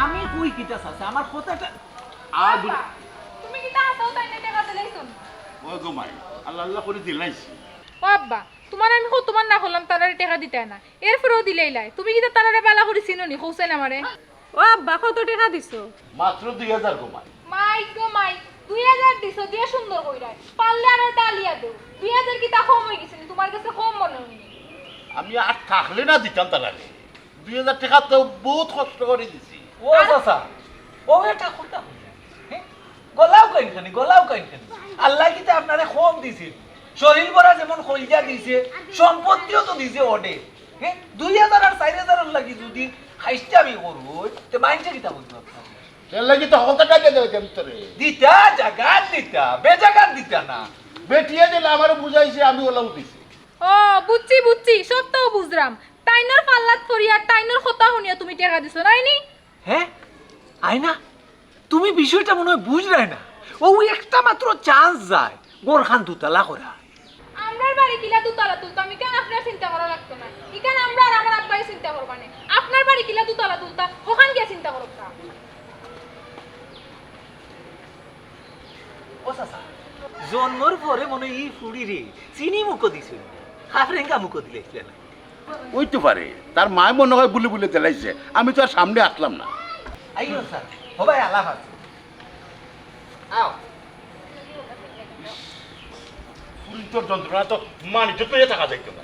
আমি কই কিটা আছে আমার কথাটা তুমি কিতা আসাও তাই না টাকা দিলাইছুন ও গো মাই আল্লাহ আল্লাহ করে দিলাইছি ও আব্বা তোমার আমি কত তোমার না হলাম তারারে টাকা দিতে না এরপরেও দিলাইলাই তুমি কিতা তারারে বালা করে চিনোনি কইছেন আমারে ও আব্বা কত টাকা দিছো মাত্র 2000 গো মাই মাই গো মাই 2000 দিছো দিয়া সুন্দর কইরা পারলে আর ডালিয়া দেও 2000 কিতা কম হই গেছে তোমার কাছে কম মনে হয়নি আমি আর থাকলে না দিতাম তার আগে 2000 টাকা তো বহুত কষ্ট করে দিছি ও চাচা ও এটা কথা গলাও কাইনখানি আল্লাহ কিতা আপনারে কম দিছিল শরীর ভরা যেমন কলজা দিছে সম্পত্তিও তো দিছে ওডে 2000 আর 4000 লাগি যদি খাইস্তামি করব তে মাইন্ডে কিতা বলতো আপনার এর লাগি তো হলতা টাকা দেবে কেন তোরে দিতা জাগাত দিতা বেজাগাত দিতা না বেটিয়ে দিলে আমারে বুঝাইছে আমি ওলাও দিছি ও বুঝছি সব তো বুঝরাম টাইনার পাল্লাত করিয়া টাইনার কথা শুনিয়া তুমি টাকা দিছো নাইনি হ্যাঁ আইনা তুমি বিষয়টা মনে হয় বুঝলাই না ও একটা মাত্র চান্স যায় গোরখান দুতলা করা আমরার বাড়ি কিলা দুতলা তুলতো আমি কেন আপনার চিন্তা করা লাগতো না ইখানে আমরা আর আমার আব্বাই চিন্তা করবা না আপনার বাড়ি কিলা দুতলা তুলতা ওখান গিয়ে চিন্তা করব না ও চাচা জন্মর পরে মনে ই ফুড়ি রে চিনি মুখো দিছিল হাফরেঙ্গা মুখো দিলে না ওই তো পারে তার মায় মনে হয় বুলি বুলি তেলাইছে আমি তো আর সামনে আসলাম না আইও স্যার হবাই আলাপ আছে আও তোর যন্ত্রণা তো মানিজ্য পেয়ে থাকা যাইতো না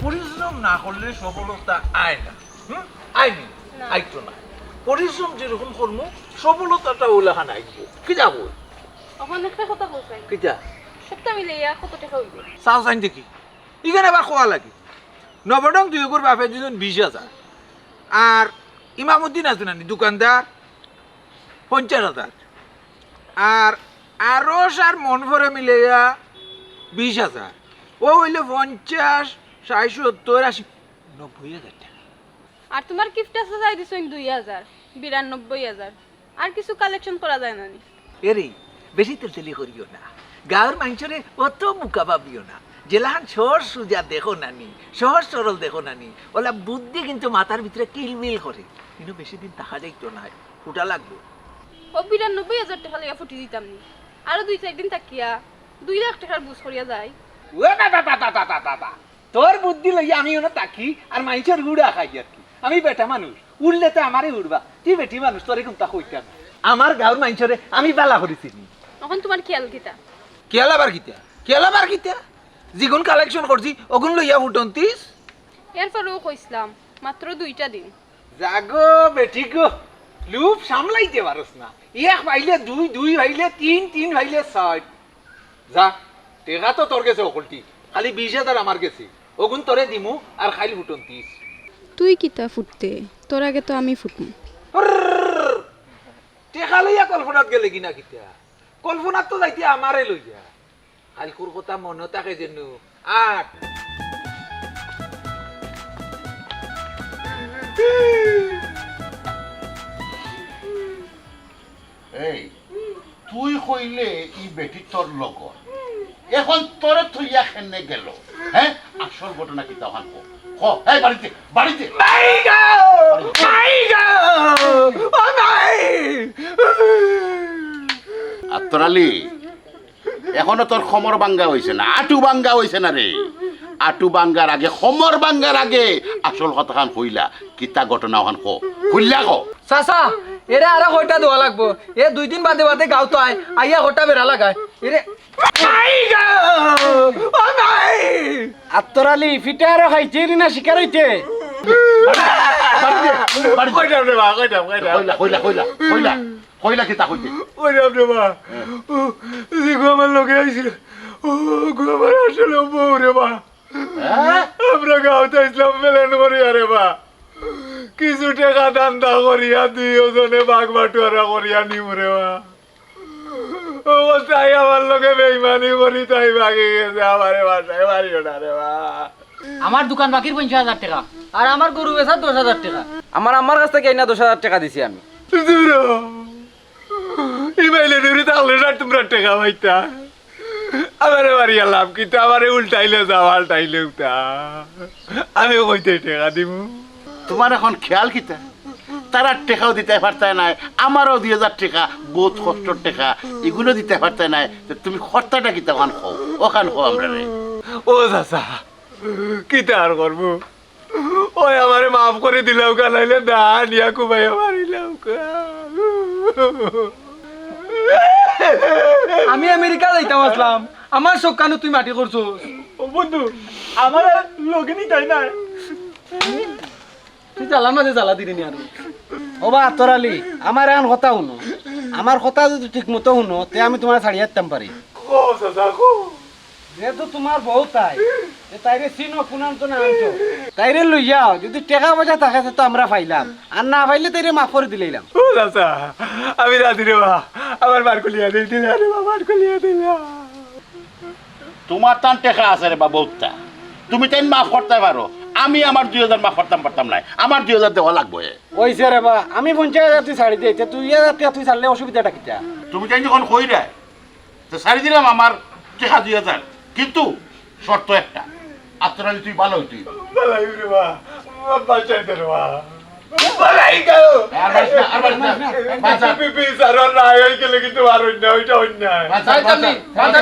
পরিশ্রম না করলে সফলতা আয় না আইনি আইতো না পরিশ্রম যেরকম করবো সফলতাটা ওলাখান আইবো কি যাবো ওখানে একটা কথা বলছেন কিটা সবটা মিলাইয়া কত টাকা হইবে চাও চাইন দেখি এখানে আবার খোয়া লাগে নবডং দুই করে বাপে দুজন 20,000 আর ইমামুদ্দিন আছে নানি দোকানদার 50,000 আর আরস আর মন ভরে মিলাইয়া 20,000 ও হইলে 50, 60, 70, 80, 90,000 টাকা আর তোমার গিফট আছে যাই দিছো 2000 92,000 আর কিছু কালেকশন করা যায় না নি এরে বেশি তেলতেলি করিও না গাঁর মানুষরে অত মুখা ভাবিও না জেলাহান সহজ সুজা দেখো নানি সহজ সরল দেখো নানি ওলা বুদ্ধি কিন্তু মাথার ভিতরে কিলমিল করে কিন্তু বেশি দিন থাকা যাইতো না ফুটা লাগবে ও 92,000 টাকা লাগা ফুটি দিতাম নি আর 2-4 দিন থাকিয়া 2 লাখ টাকার বুঝ করিয়া যায় ও বাবা তোর বুদ্ধি লইয়া আমি ওনা তাকি আর মানুষের গুড়া খাই আর কি আমি বেটা মানুষ উড়লে তো আমারই উড়বা তুই বেটি মানুষ তোর এরকম তা কইতাম আমার গাঁর মানুষরে আমি বালা করেছি এখন তোমার খেয়াল কিতা কেলাবার কিতা যেগুন কালেকশন করছি ওগুন লইয়া ফুটন্তিস এরপরেও কইছিলাম মাত্র 2টা দিন জাগো বেটি গো লুপ সামলাইতে পারস না এক ভাইলে 2 2 ভাইলে 3 3 ভাইলে 6 যা টেকা তো তোর গেছে অকলটি খালি 20,000 আমার গেছে ওগুন তোরে দিমু আর খাইল ফুটন 30 তুই কিতা ফুটতে তোর আগে তো আমি ফুটমু টেকা লইয়া কল্পনাত গেলে কিনা কিতা কল্পনাত তো যাইতে আমারে লইয়া কালকুর কথা মনে থাকে যেন 8 এই তুই কইলে ই বেটি তোর লগত এখন তোরে থইয়া খেনে গেল হ্যাঁ আসল ঘটনা কি তখন ক এই বাড়িতে বাড়িতে আত্তরালি এখনো তোর খমর বাঙ্গা হইছে না আটু বাঙ্গা হইছে না রে আটু বাঙ্গার আগে খমর বাঙ্গার আগে আসল কথাখান কইলা কিতা ঘটনা ওখান ক কইলা ক চাচা এরে আর কয়টা দেওয়া লাগবো এ 2 দিন বাদে বাদে গাঁও তো আইয়া হটা বেড়া লাগায় এরে আত্তরালি ফিটে আরো খাইছে না শিকার হইছে কইলা কিতা কইতে ওরে আপনি মা জিগো আমার লগে আইছিল ও গো আমার আসলে বউ রে মা আমরা গাঁওতে ইসলাম মেলেন করি আরে মা কিছু টাকা দান্দা করিয়া 2 জনে বাঘ বাটুয়ারা করিয়া নিমু রে মা ও তাই আমার লগে বেইমানি করি তাই ভাগে গেছে আমারে বাসায় মারিও না রে মা আমার দোকান বাকির 50,000 টাকা আর আমার গরু বেচা 10,000 টাকা আমার কাছ থেকে না 10,000 টাকা দিছি আমি ইমাইলে ধরে তাহলে না তোমরা টাকা পাইতা আমারে মারিয়া লাভ কিন্তু আমারে উল্টাইলে যাওয়াল টাইলে উঠা আমি কইতে টাকা দিমু তোমার এখন খেয়াল কিতা তারা টেকাও দিতে পারতে নাই আমারও 2,000 টাকা বহুত কষ্টর টাকা এগুলো দিতে পারতে নাই তুমি খরচাটা কিতা ওখান খাও ওখান খাও আমরা রে ও চাচা কিতা আর করবো ওই আমারে মাফ করে দিলাম কা নাইলে না নিয়া কুমাইয়া মারিলাম আমি আমেরিকা যাইতাম আসলাম আমার সব কানু তুই মাটি করছো ও বন্ধু আমার লগে নি তাই না তুই জ্বালার মাঝে জ্বালা দিলি নি আর ও বা আতরালি আমার এখন কথা শুনো আমার কথা যদি ঠিক মতো শুনো তে আমি তোমার ছাড়িয়ে যেতাম পারি ও চাচা কো যেহেতু তোমার বউ তাই তাইরে চিনো কুনাম তো না আনছো তাইরে লই যাও যদি টাকা পয়সা থাকে তো আমরা পাইলাম আর না পাইলে তাইরে মাফ করে দিলাম ও চাচা আমি রাজি রে বা আমার বার কলিয়া দিলা রে বা বার কলিয়া দিলা তোমার টান টাকা আছে রে বা বহুতটা তুমি তাই মাফ করতে পারো আমি আমার 2,000 মাফ করতাম পারতাম না আমার 2,000 দেওয়া লাগবে ওইছে রে বা আমি 50,000 তুই ছাড়ি দিয়েছে তুই 2,000 তুই ছাড়লে অসুবিধাটা কিটা তুমি তাই যখন কই রে তো সারি দিলাম আমার টাকা 2,000 কিন্তু শর্ত একটা আত্মরালি তুই ভালো হইতি বালাই রে বা বাঁচাইতে রে বা বালাই গো আর বাস না বাঁচা পিপি সারো না এই গেলে কিন্তু আর অন্য ওইটা অন্য বাঁচা বাঁচা বাঁচা